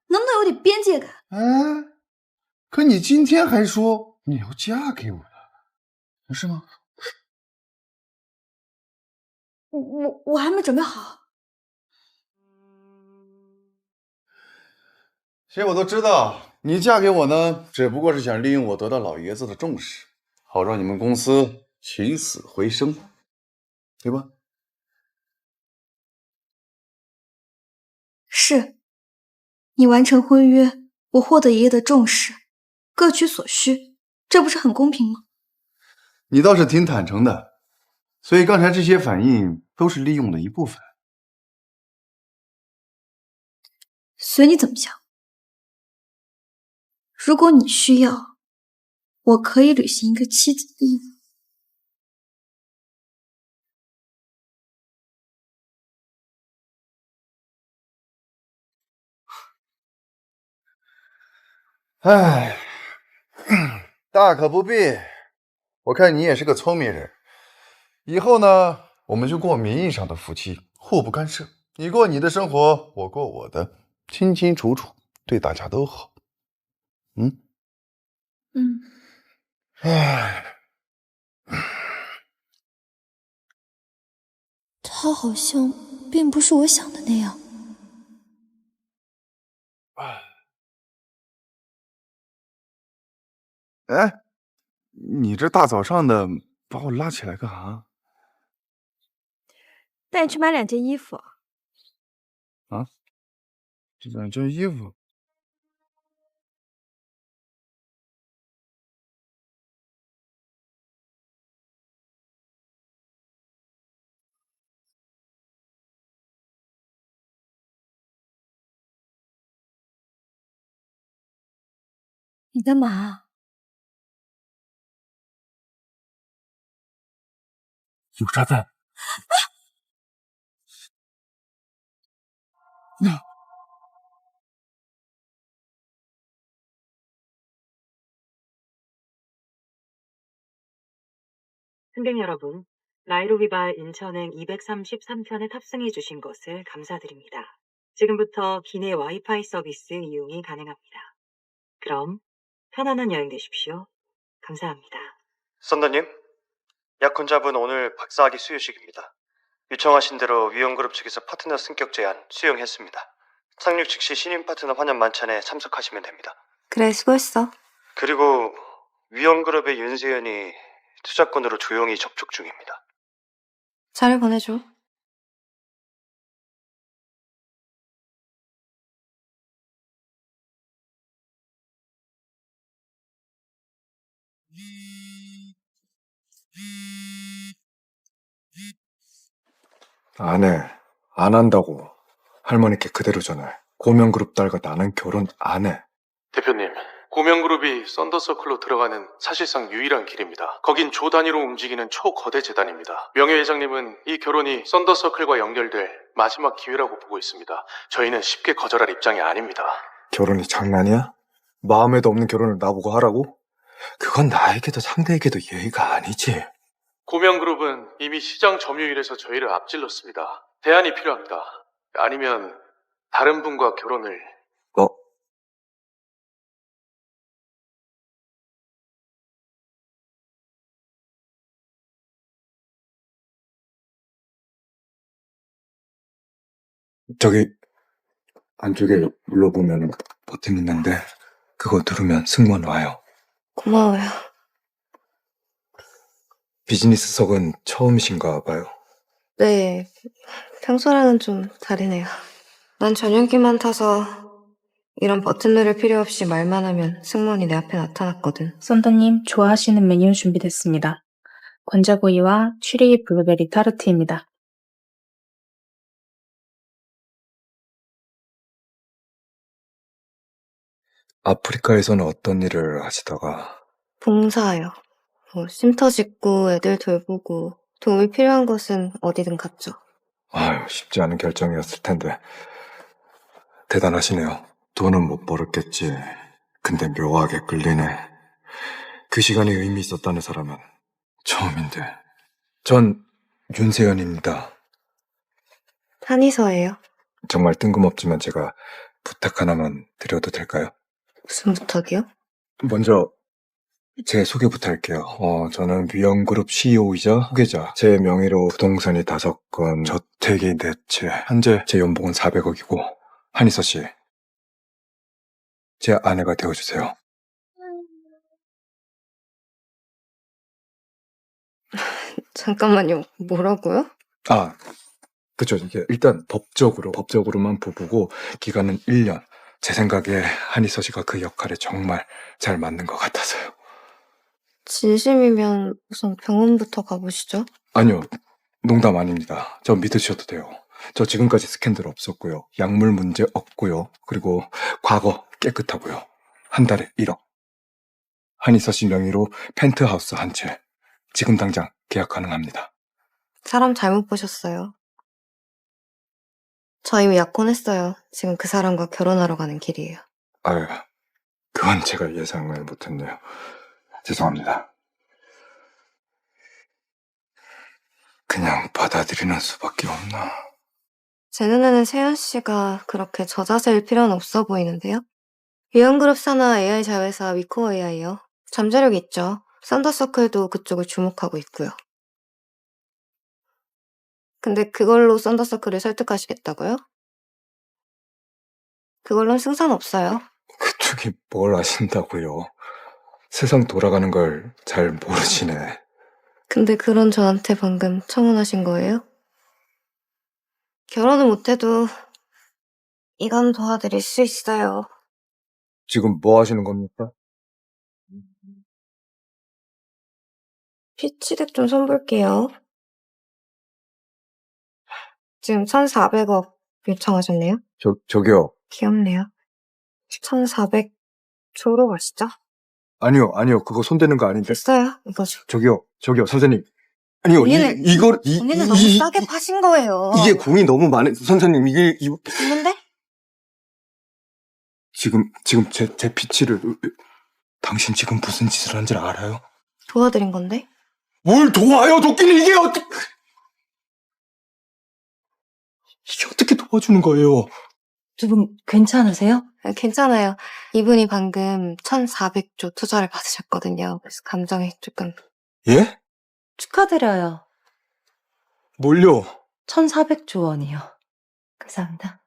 能不能有点边界感？可你今天还说你要嫁给我了，是吗？我还没准备好。其实我都知道，你嫁给我呢，只不过是想利用我得到老爷子的重视，好让你们公司起死回生，对吧？是，你完成婚约，我获得爷爷的重视，各取所需，这不是很公平吗？你倒是挺坦诚的，所以刚才这些反应都是利用的一部分。随你怎么想。如果你需要，我可以履行一个妻子的义务。唉，大可不必。我看你也是个聪明人，以后呢，我们就过名义上的夫妻，互不干涉。你过你的生活，我过我的，清清楚楚，对大家都好。唉，他好像并不是我想的那样。哎，你这大早上的把我拉起来干啥？带你去买2件衣服。啊？这2件衣服？你干嘛？有炸弹！승객 여러분, 나이로비발 인천행 233편에 탑승해 주신 것을 감사드립니다. 지금부터 기내 와이파이 서비스 이용이 가능합니다. 그럼 편안한 여행 되십시오. 감사합니다. 선더님, 약혼자분 오늘 박사학위 수여식입니다. 요청하신 대로 위원그룹 측에서 파트너 승격 제안 수용했습니다. 상륙 즉시 신인 파트너 환영 만찬에 참석하시면 됩니다. 그래, 수고했어. 그리고 위원그룹의 윤세연이 투자권으로 조용히 접촉 중입니다. 자료 보내줘. 안 해. 안 한다고. 할머니께 그대로 전해. 고명그룹 딸과 나는 결혼 안 해. 대표님, 고명그룹이 썬더서클로 들어가는 사실상 유일한 길입니다. 거긴 조 단위로 움직이는 초거대 재단입니다. 명예회장님은 이 결혼이 썬더서클과 연결될 마지막 기회라고 보고 있습니다. 저희는 쉽게 거절할 입장이 아닙니다. 결혼이 장난이야? 마음에도 없는 결혼을 나보고 하라고? 그건 나에게도 상대에게도 예의가 아니지. 고명그룹은 이미 시장 점유율에서 저희를 앞질렀습니다. 대안이 필요합니다. 아니면 다른 분과 결혼을... 저기 안쪽에 눌러보면 버튼 있는데 그거 누르면 승무원 와요. 고마워요. 비즈니스석은 처음이신가 봐요. 네, 평소랑은 좀 다르네요. 난 전용기만 타서 이런 버튼 누를 필요 없이 말만 하면 승무원이 내 앞에 나타났거든. 썬더님, 좋아하시는 메뉴 준비됐습니다. 권자구이와 추리 블루베리 타르트입니다. 아프리카에서는 어떤 일을 하시다가? 봉사요. 쉼터 짓고 애들 돌보고 도움이 필요한 곳은 어디든 갔죠. 아유, 쉽지 않은 결정이었을 텐데 대단하시네요. 돈은 못 벌었겠지. 근데 묘하게 끌리네. 그 시간이 의미 있었다는 사람은 처음인데. 전 윤세연입니다. 한의서예요. 정말 뜬금없지만 제가 부탁 하나만 드려도 될까요? 무슨 부탁이요? 먼저 제 소개부터 할게요. 저는 위영그룹 CEO이자 후계자. 제 명의로 부동산이 5건, 저택이 4채. 현재 제 연봉은 400억이고 한희서 씨, 제 아내가 되어주세요. 잠깐만요. 뭐라고요? 그쵸. 이게 일단 법적으로만 부부고 기간은 1년. 제 생각에 한희서 씨가 그 역할에 정말 잘 맞는 것 같아서요. 진심이면 우선 병원부터 가보시죠. 아니요, 농담 아닙니다. 저 믿으셔도 돼요. 저 지금까지 스캔들 없었고요. 약물 문제 없고요. 그리고 과거 깨끗하고요. 한 달에 1억. 한희서 씨 명의로 펜트하우스 한 채. 지금 당장 계약 가능합니다. 사람 잘못 보셨어요. 저 이미 약혼했어요. 지금 그 사람과 결혼하러 가는 길이에요. 아유, 그건 제가 예상을 못했네요. 죄송합니다. 그냥 받아들이는 수밖에 없나. 제 눈에는 세연 씨가 그렇게 저자세일 필요는 없어 보이는데요. 위험그룹 산하 AI 자회사 위코어 AI요. 잠재력이 있죠. 썬더서클도 그쪽을 주목하고 있고요. 근데 그걸로 썬더서클을 설득하시겠다고요? 그걸로는 승산 없어요. 그쪽이 뭘 아신다고요. 세상 돌아가는 걸 잘 모르시네. 근데 그런 저한테 방금 청혼하신 거예요? 결혼은 못해도 이건 도와드릴 수 있어요. 지금 뭐 하시는 겁니까? 피치덱 좀 손볼게요. 지금 1,400억 요청하셨네요? 저기요. 귀엽네요. 1,400조로 가시죠. 아니요. 그거 손대는 거 아닌데. 됐어요. 이거죠. 저기요, 선생님. 아니요, 본인은 너무 싸게 파신 거예요. 이게 공이 너무 많은, 선생님, 있는데? 지금 제 피치를, 당신 지금 무슨 짓을 한 줄 알아요? 도와드린 건데? 뭘 도와요, 도끼는 이게 어떻게 도와주는 거예요? 두 분 괜찮으세요? 괜찮아요. 이분이 방금 1,400조 투자를 받으셨거든요. 그래서 감정이 조금... 예? 축하드려요. 뭘요? 1,400조 원이요. 감사합니다.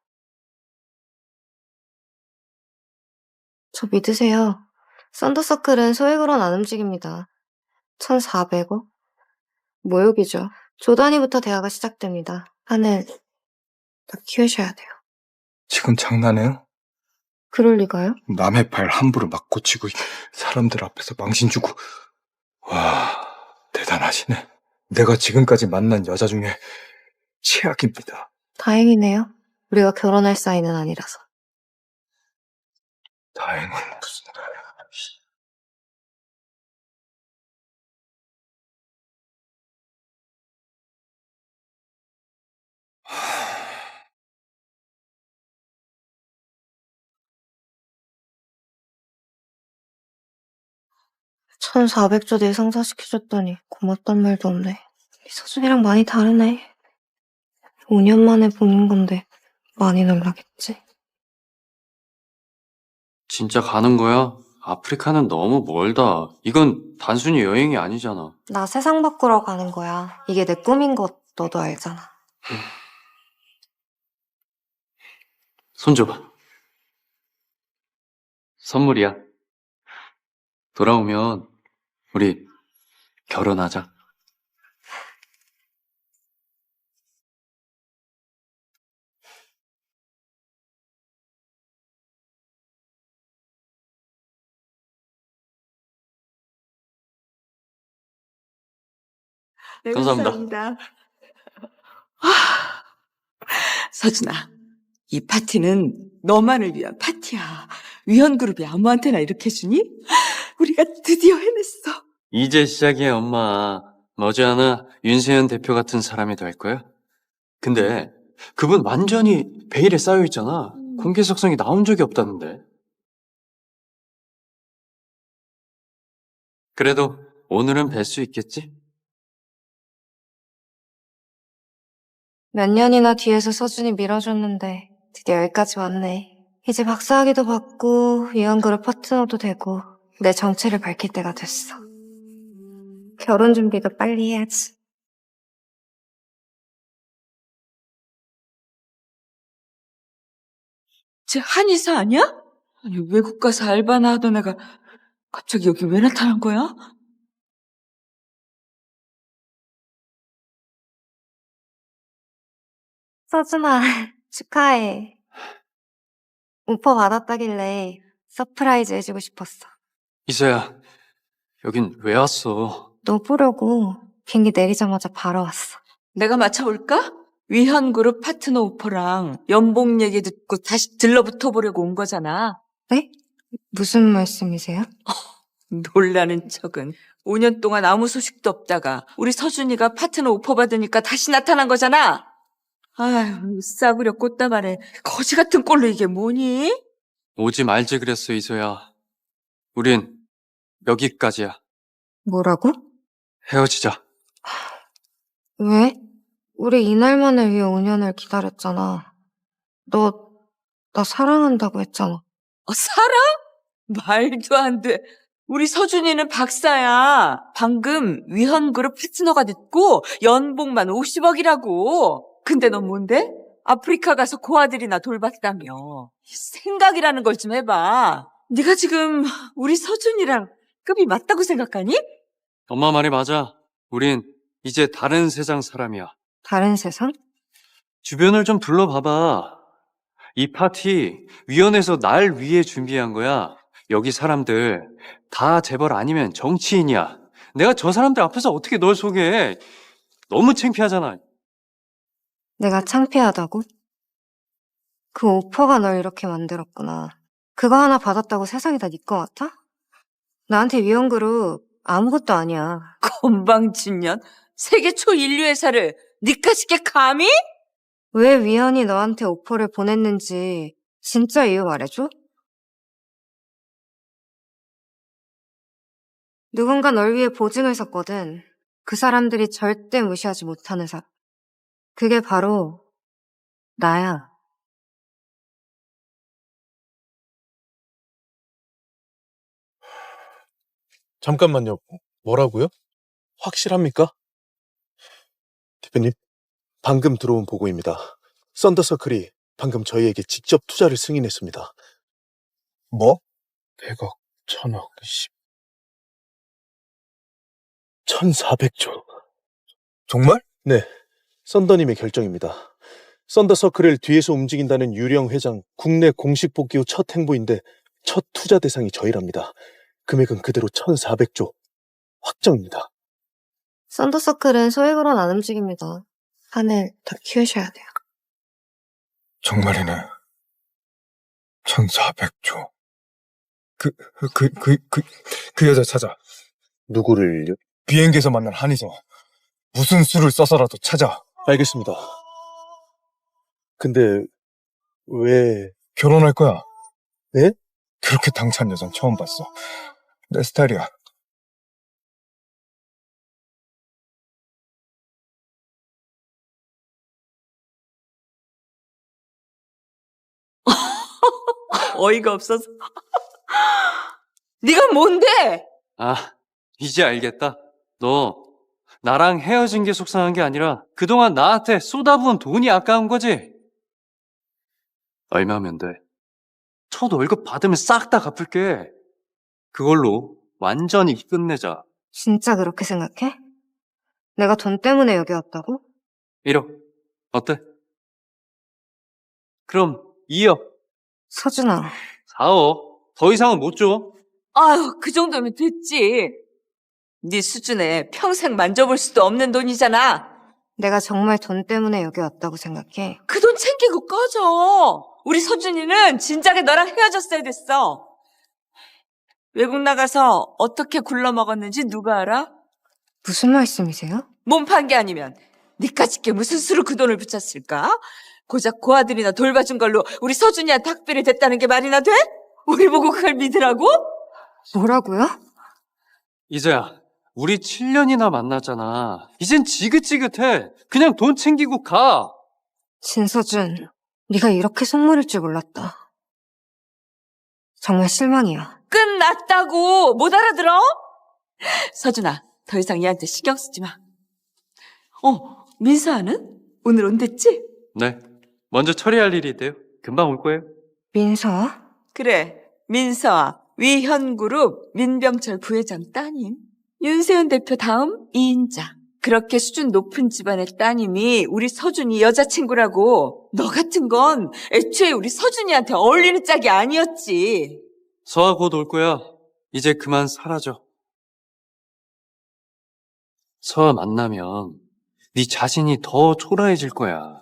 저 믿으세요. 썬더서클은 소액으로는 안 움직입니다. 1,400억? 모욕이죠. 조 단위부터 대화가 시작됩니다. 판을 다 키우셔야 돼요. 지금 장난해요? 그럴 리가요? 남의 발 함부로 막 고치고 사람들 앞에서 망신 주고. 와, 대단하시네. 내가 지금까지 만난 여자 중에 최악입니다. 다행이네요. 우리가 결혼할 사이는 아니라서. 다행은 무슨... $1,400조 내상사시켜줬더니 고맙단 말도 없네. 서준이랑 많이 다르네. 5년 만에 보는 건데 많이 놀라겠지. 진짜 가는 거야? 아프리카는 너무 멀다. 이건 단순히 여행이 아니잖아. 나 세상 바꾸러 가는 거야. 이게 내 꿈인 것 너도 알잖아. 손 줘봐. 선물이야. 돌아오면 우리 결혼하자. 네, 감사합니다. 서준아, 이 파티는 너만을 위한 파티야. 위헌그룹이 아무한테나 이렇게 주니? 우리가 드디어 해냈어. 이제 시작이야, 엄마. 머지않아 윤세현 대표 같은 사람이 될 거야. 근데 그분 완전히 베일에 쌓여 있잖아. 공개석상에 나온 적이 없다는데. 그래도 오늘은 뵐 수 있겠지? 몇 년이나 뒤에서 서준이 밀어줬는데 드디어 여기까지 왔네. 이제 박사학위도 받고 위안그룹 파트너도 되고 내 정체를 밝힐 때가 됐어. 결혼 준비도 빨리 해야지. 쟤 한의사 아니야? 아니, 외국 가서 알바나 하던 애가 갑자기 여기 왜 나타난 거야? 서준아, 축하해. 오퍼 받았다길래 서프라이즈 해주고 싶었어. 이서야, 여긴 왜 왔어? 너 보려고 비행기 내리자마자 바로 왔어. 내가 맞춰볼까? 위현그룹 파트너 오퍼랑 연봉 얘기 듣고 다시 들러붙어 보려고 온 거잖아. 네? 무슨 말씀이세요? 놀라는 척은 5년 동안 아무 소식도 없다가 우리 서준이가 파트너 오퍼 받으니까 다시 나타난 거잖아. 아유, 싸구려 꽃다발에 거지 같은 꼴로 이게 뭐니? 오지 말지 그랬어, 이서야. 우린 여기까지야. 뭐라고? 헤어지자. 왜? 우리 이날만을 위해 5년을 기다렸잖아. 나 사랑한다고 했잖아. 사랑? 말도 안 돼. 우리 서준이는 박사야. 방금 위헌그룹 파트너가 됐고 연봉만 50억이라고. 근데 넌 뭔데? 아프리카 가서 고아들이나 돌봤다며. 생각이라는 걸 좀 해봐. 네가 지금 우리 서준이랑 급이 맞다고 생각하니? 엄마 말이 맞아. 우린 이제 다른 세상 사람이야. 다른 세상? 주변을 좀 둘러봐봐. 이 파티 위원회에서 날 위해 준비한 거야. 여기 사람들 다 재벌 아니면 정치인이야. 내가 저 사람들 앞에서 어떻게 널 소개해? 너무 창피하잖아. 내가 창피하다고? 그 오퍼가 널 이렇게 만들었구나. 그거 하나 받았다고 세상이 다 네 거 같아? 나한테 위험그룹 아무것도 아니야. 건방진년? 세계 초인류 회사를 니까짓게 감히? 왜 위원이 너한테 오퍼를 보냈는지 진짜 이유 말해줘? 누군가 널 위해 보증을 섰거든. 그 사람들이 절대 무시하지 못하는 사람. 그게 바로 나야. 잠깐만요. 뭐라고요? 확실합니까? 대표님, 방금 들어온 보고입니다. 썬더서클이 방금 저희에게 직접 투자를 승인했습니다. 뭐? 100억, 1000억, 1400조. 정말? 네, 썬더님의 결정입니다. 썬더서클을 뒤에서 움직인다는 유령 회장 국내 공식 복귀 후 첫 행보인데 첫 투자 대상이 저희랍니다. 금액은 그대로 1400조. 확정입니다. 썬더서클은 소액으로는 안 움직입니다. 하늘 더 키우셔야 돼요. 정말이네. 1400조. 그 여자 찾아. 누구를요? 비행기에서 만난 한의서. 무슨 수를 써서라도 찾아. 알겠습니다. 근데 왜... 결혼할 거야. 네? 그렇게 당찬 여잔 처음 봤어. 내 스타일이야. 어이가 없어서. 네가 뭔데? 아, 이제 알겠다. 너 나랑 헤어진 게 속상한 게 아니라 그동안 나한테 쏟아부은 돈이 아까운 거지? 얼마면 돼? 첫 월급 받으면 싹 다 갚을게. 그걸로 완전히 끝내자. 진짜 그렇게 생각해? 내가 돈 때문에 여기 왔다고? 1억. 어때? 그럼 2억. 서준아. 4억. 더 이상은 못 줘. 아유, 그 정도면 됐지. 네 수준에 평생 만져볼 수도 없는 돈이잖아. 내가 정말 돈 때문에 여기 왔다고 생각해. 그 돈 챙기고 꺼져. 우리 서준이는 진작에 너랑 헤어졌어야 됐어. 외국 나가서 어떻게 굴러먹었는지 누가 알아? 무슨 말씀이세요? 몸 판 게 아니면 니까짓게 무슨 수로 그 돈을 붙였을까? 고작 고아들이나 돌봐준 걸로 우리 서준이한테 학비를 댔다는 게 말이나 돼? 우리 보고 그걸 믿으라고? 뭐라고요? 이제야, 우리 7년이나 만났잖아. 이젠 지긋지긋해. 그냥 돈 챙기고 가. 진서준, 네가 이렇게 속물일 줄 몰랐다. 정말 실망이야. 끝났다고! 못 알아들어? 서준아, 더 이상 얘한테 신경 쓰지 마. 민서아는? 오늘 온댔지? 네. 먼저 처리할 일이 있대요. 금방 올 거예요. 민서아? 그래, 민서아, 위현그룹 민병철 부회장 따님. 윤세현 대표 다음 2인자. 그렇게 수준 높은 집안의 따님이 우리 서준이 여자친구라고. 너 같은 건 애초에 우리 서준이한테 어울리는 짝이 아니었지. 서아 곧 올 거야. 이제 그만 사라져. 서아 만나면 네 자신이 더 초라해질 거야.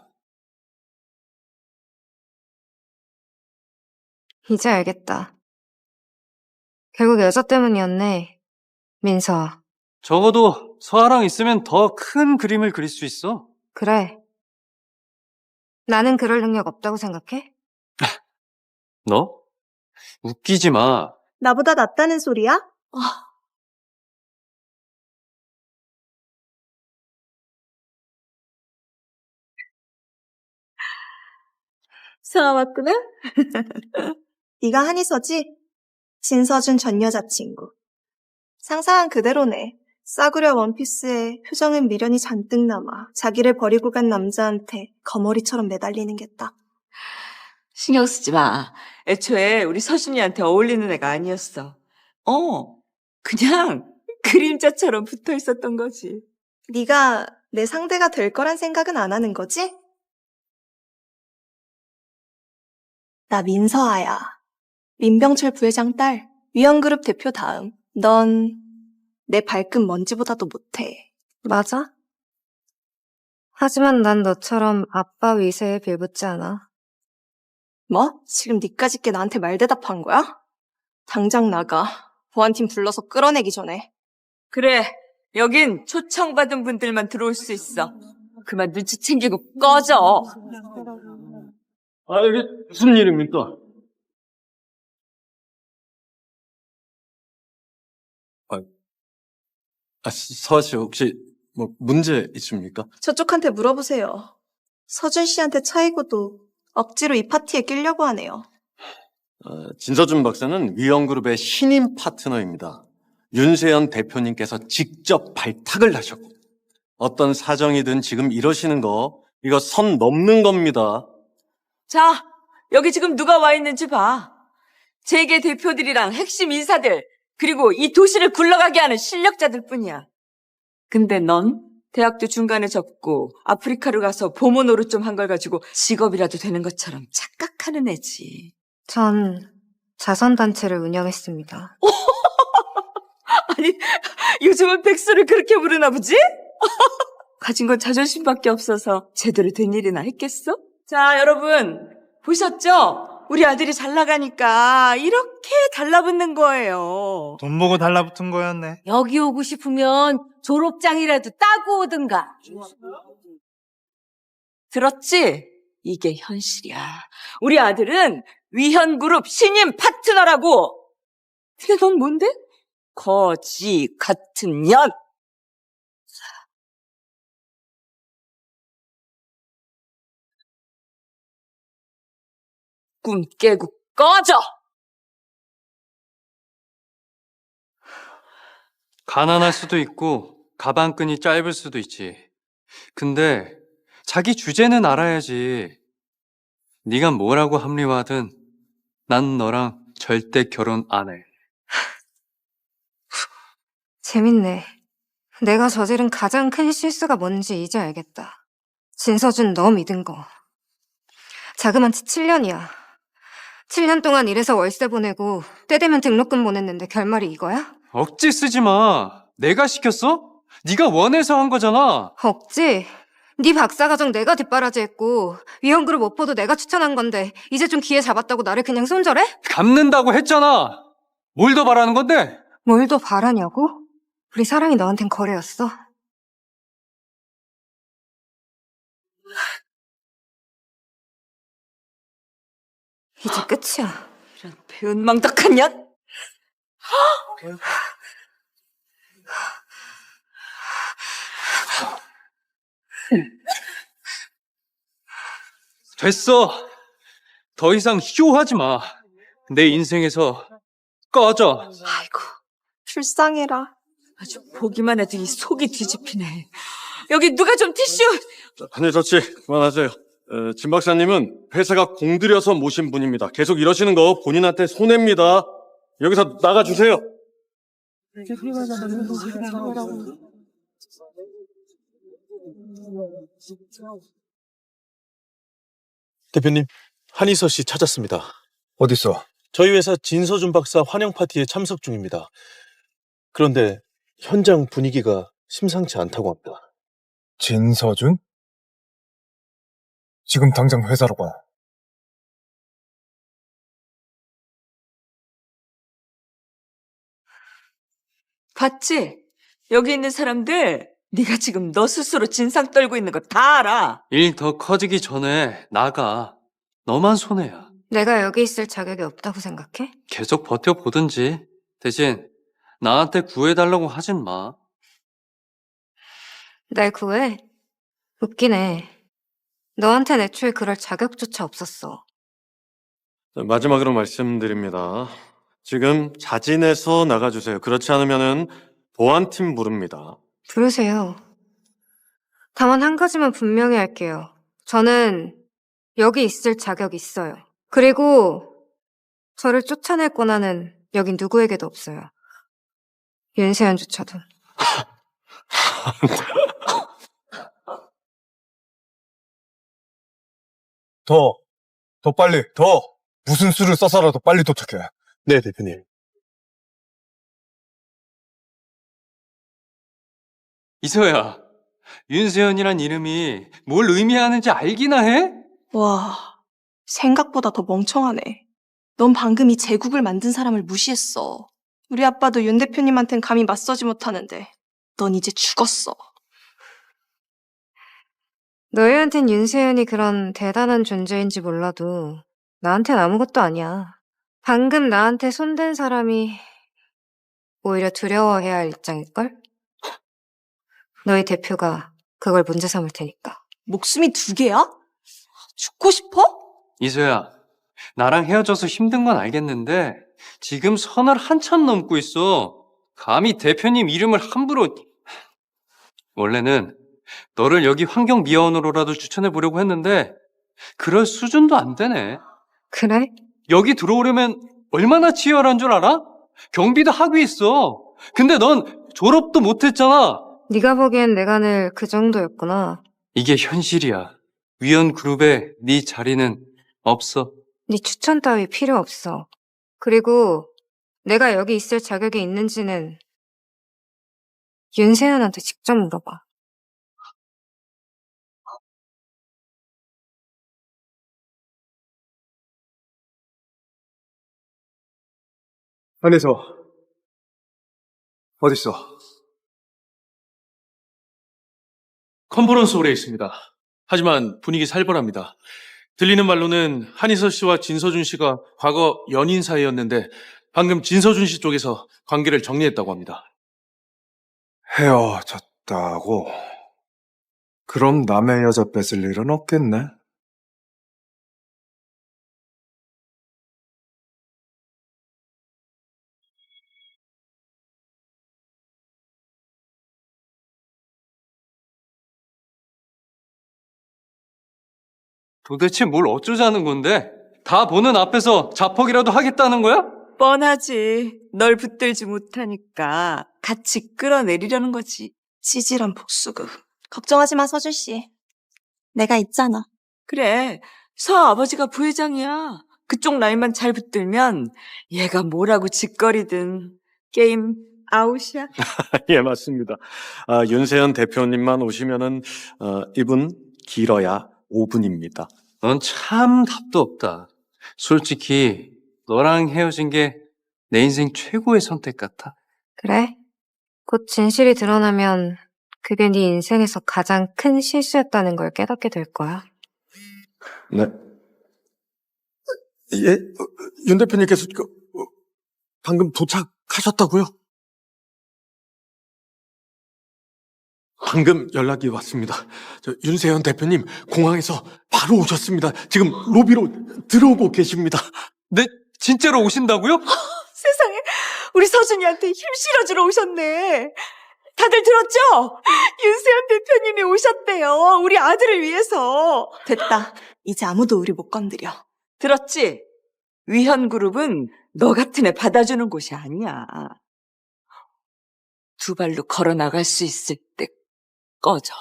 이제 알겠다. 결국 여자 때문이었네. 민서아. 적어도 서아랑 있으면 더 큰 그림을 그릴 수 있어. 그래. 나는 그럴 능력 없다고 생각해? 너? 웃기지 마. 나보다 낫다는 소리야? 서아 왔구나? 네가 한이서지? 진서준 전 여자친구. 상상한 그대로네. 싸구려 원피스에 표정엔 미련이 잔뜩 남아 자기를 버리고 간 남자한테 거머리처럼 매달리는 게 딱. 신경 쓰지 마. 애초에 우리 서준이한테 어울리는 애가 아니었어. 그냥 그림자처럼 붙어 있었던 거지. 네가 내 상대가 될 거란 생각은 안 하는 거지? 나 민서아야. 민병철 부회장 딸, 위현그룹 대표 다음. 넌 내 발끝 먼지보다도 못해. 맞아? 하지만 난 너처럼 아빠 위세에 빌붙지 않아. 뭐? 지금 니까짓 게 나한테 말대답한 거야? 당장 나가. 보안팀 불러서 끌어내기 전에. 그래, 여긴 초청받은 분들만 들어올 수 있어. 그만 눈치 챙기고 꺼져. 이게 무슨 일입니까? 서아 씨 혹시 뭐 문제 있습니까? 저쪽한테 물어보세요. 서준 씨한테 차이고도 억지로 이 파티에 끼려고 하네요. 진서준 박사는 위영그룹의 신임 파트너입니다. 윤세현 대표님께서 직접 발탁을 하셨고 어떤 사정이든 지금 이러시는 거 이거 선 넘는 겁니다. 자, 여기 지금 누가 와 있는지 봐. 재계 대표들이랑 핵심 인사들, 그리고 이 도시를 굴러가게 하는 실력자들 뿐이야. 근데 넌 대학도 중간에 접고 아프리카로 가서 보모 노릇 좀 한 걸 가지고 직업이라도 되는 것처럼 착각하는 애지. 전 자선단체를 운영했습니다. 아니, 요즘은 백수를 그렇게 부르나 보지? 가진 건 자존심밖에 없어서 제대로 된 일이나 했겠어? 자, 여러분, 보셨죠? 우리 아들이 잘 나가니까 이렇게 달라붙는 거예요. 돈 보고 달라붙은 거였네. 여기 오고 싶으면 졸업장이라도 따고 오든가. 들었지? 이게 현실이야. 우리 아들은 위현그룹 신임 파트너라고. 근데 넌 뭔데? 거지 같은 년. 꿈 깨고 꺼져. 가난할 수도 있고 가방끈이 짧을 수도 있지. 근데 자기 주제는 알아야지. 네가 뭐라고 합리화하든 난 너랑 절대 결혼 안 해. 재밌네. 내가 저지른 가장 큰 실수가 뭔지 이제 알겠다. 진서준 너 믿은 거. 자그만치 7년이야. 7년 동안 일해서 월세 보내고 때 되면 등록금 보냈는데 결말이 이거야? 억지 쓰지 마. 내가 시켰어? 네가 원해서 한 거잖아. 억지? 네 박사과정 내가 뒷바라지했고 위험그룹 오퍼도 내가 추천한 건데 이제 좀 기회 잡았다고 나를 그냥 손절해? 갚는다고 했잖아. 뭘 더 바라는 건데? 뭘 더 바라냐고? 우리 사랑이 너한텐 거래였어. 이제 끝이야. 이런 배은망덕한 년. 됐어. 더 이상 쇼하지 마. 내 인생에서 꺼져. 아이고, 불쌍해라. 아주 보기만 해도 이 속이 뒤집히네. 여기 누가 좀 티슈! 한혜서 씨, 그만하세요. 진 박사님은 회사가 공들여서 모신 분입니다. 계속 이러시는 거 본인한테 손해입니다. 여기서 나가주세요. 대표님, 한희서 씨 찾았습니다. 어딨어? 저희 회사 진서준 박사 환영 파티에 참석 중입니다. 그런데 현장 분위기가 심상치 않다고 합니다. 진서준? 지금 당장 회사로 가. 봤지? 여기 있는 사람들 네가 지금 너 스스로 진상 떨고 있는 거 다 알아. 일 더 커지기 전에 나가. 너만 손해야. 내가 여기 있을 자격이 없다고 생각해? 계속 버텨보든지. 대신 나한테 구해달라고 하진 마. 날 구해? 웃기네. 너한텐 애초에 그럴 자격조차 없었어. 마지막으로 말씀드립니다. 지금 자진해서 나가주세요. 그렇지 않으면은 보안팀 부릅니다. 부르세요. 다만 한 가지만 분명히 할게요. 저는 여기 있을 자격이 있어요. 그리고 저를 쫓아낼 권한은 여긴 누구에게도 없어요. 윤세현조차도. 더 빨리, 더! 무슨 수를 써서라도 빨리 도착해. 네, 대표님. 이서야, 윤세현이란 이름이 뭘 의미하는지 알기나 해? 와, 생각보다 더 멍청하네. 넌 방금 이 제국을 만든 사람을 무시했어. 우리 아빠도 윤 대표님한텐 감히 맞서지 못하는데 넌 이제 죽었어. 너희한텐 윤세현이 그런 대단한 존재인지 몰라도 나한텐 아무것도 아니야. 방금 나한테 손댄 사람이 오히려 두려워해야 할 입장일걸? 너희 대표가 그걸 문제 삼을 테니까. 목숨이 2개야? 죽고 싶어? 이서야, 나랑 헤어져서 힘든 건 알겠는데 지금 선을 한참 넘고 있어. 감히 대표님 이름을 함부로... 원래는 너를 여기 환경미화원으로라도 추천해보려고 했는데 그럴 수준도 안 되네. 그래? 여기 들어오려면 얼마나 치열한 줄 알아? 경비도 하고 있어. 근데 넌 졸업도 못했잖아. 네가 보기엔 내가 늘 그 정도였구나. 이게 현실이야. 위원그룹에 네 자리는 없어. 네 추천 따위 필요 없어. 그리고 내가 여기 있을 자격이 있는지는 윤세현한테 직접 물어봐. 한혜서, 어딨어? 컨퍼런스 홀에 있습니다. 하지만 분위기 살벌합니다. 들리는 말로는 한희서 씨와 진서준 씨가 과거 연인 사이였는데 방금 진서준 씨 쪽에서 관계를 정리했다고 합니다. 헤어졌다고? 그럼 남의 여자 뺏을 일은 없겠네? 도대체 뭘 어쩌자는 건데? 다 보는 앞에서 자폭이라도 하겠다는 거야? 뻔하지. 널 붙들지 못하니까 같이 끌어내리려는 거지. 찌질한 복수극. 걱정하지 마, 서준 씨. 내가 있잖아. 그래, 서 아버지가 부회장이야. 그쪽 라인만 잘 붙들면 얘가 뭐라고 짓거리든 게임 아웃이야. 예, 맞습니다. 윤세현 대표님만 오시면은 이분 길어야 5분입니다. 넌 참 답도 없다. 솔직히 너랑 헤어진 게 내 인생 최고의 선택 같아. 그래? 곧 진실이 드러나면 그게 네 인생에서 가장 큰 실수였다는 걸 깨닫게 될 거야. 네. 예, 윤 대표님께서 방금 도착하셨다고요? 방금 연락이 왔습니다. 윤세현 대표님 공항에서 바로 오셨습니다. 지금 로비로 들어오고 계십니다. 네? 진짜로 오신다고요? 세상에, 우리 서준이한테 힘 실어주러 오셨네. 다들 들었죠? 윤세현 대표님이 오셨대요. 우리 아들을 위해서. 됐다. 이제 아무도 우리 못 건드려. 들었지? 위현그룹은 너 같은 애 받아주는 곳이 아니야. 두 발로 걸어 나갈 수 있을 때 꺼져.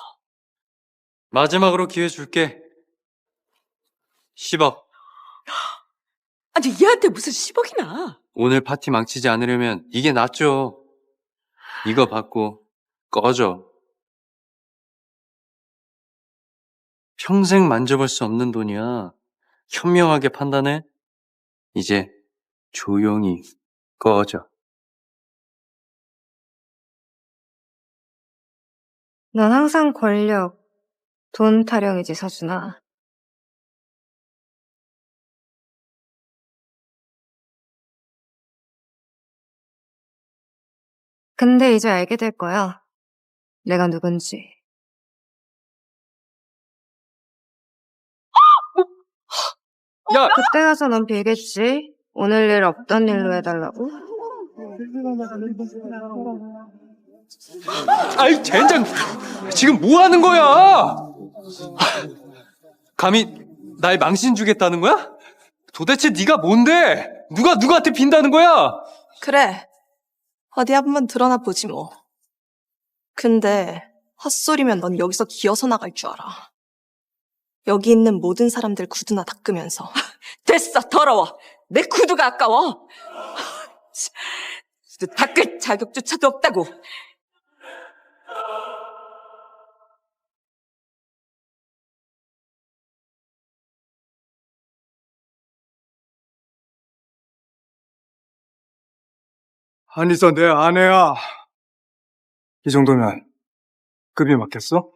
마지막으로 기회 줄게. 10억. 아니, 얘한테 무슨 10억이나. 오늘 파티 망치지 않으려면 이게 낫죠. 이거 받고 꺼져. 평생 만져볼 수 없는 돈이야. 현명하게 판단해. 이제 조용히 꺼져. 넌 항상 권력, 돈 타령이지, 서준아. 근데 이제 알게 될 거야. 내가 누군지. 야! 그때 가서 넌 빌겠지? 오늘 일 없던 일로 해달라고? 아이, 젠장! 지금 뭐 하는 거야? 감히 날 망신 주겠다는 거야? 도대체 네가 뭔데? 누가 누구한테 빈다는 거야? 그래. 어디 한번 드러나 보지 뭐. 근데 헛소리면 넌 여기서 기어서 나갈 줄 알아. 여기 있는 모든 사람들 구두나 닦으면서. 됐어, 더러워. 내 구두가 아까워. 구두 닦을 자격조차도 없다고. 한이서 내 아내야. 이 정도면 급이 맞겠어?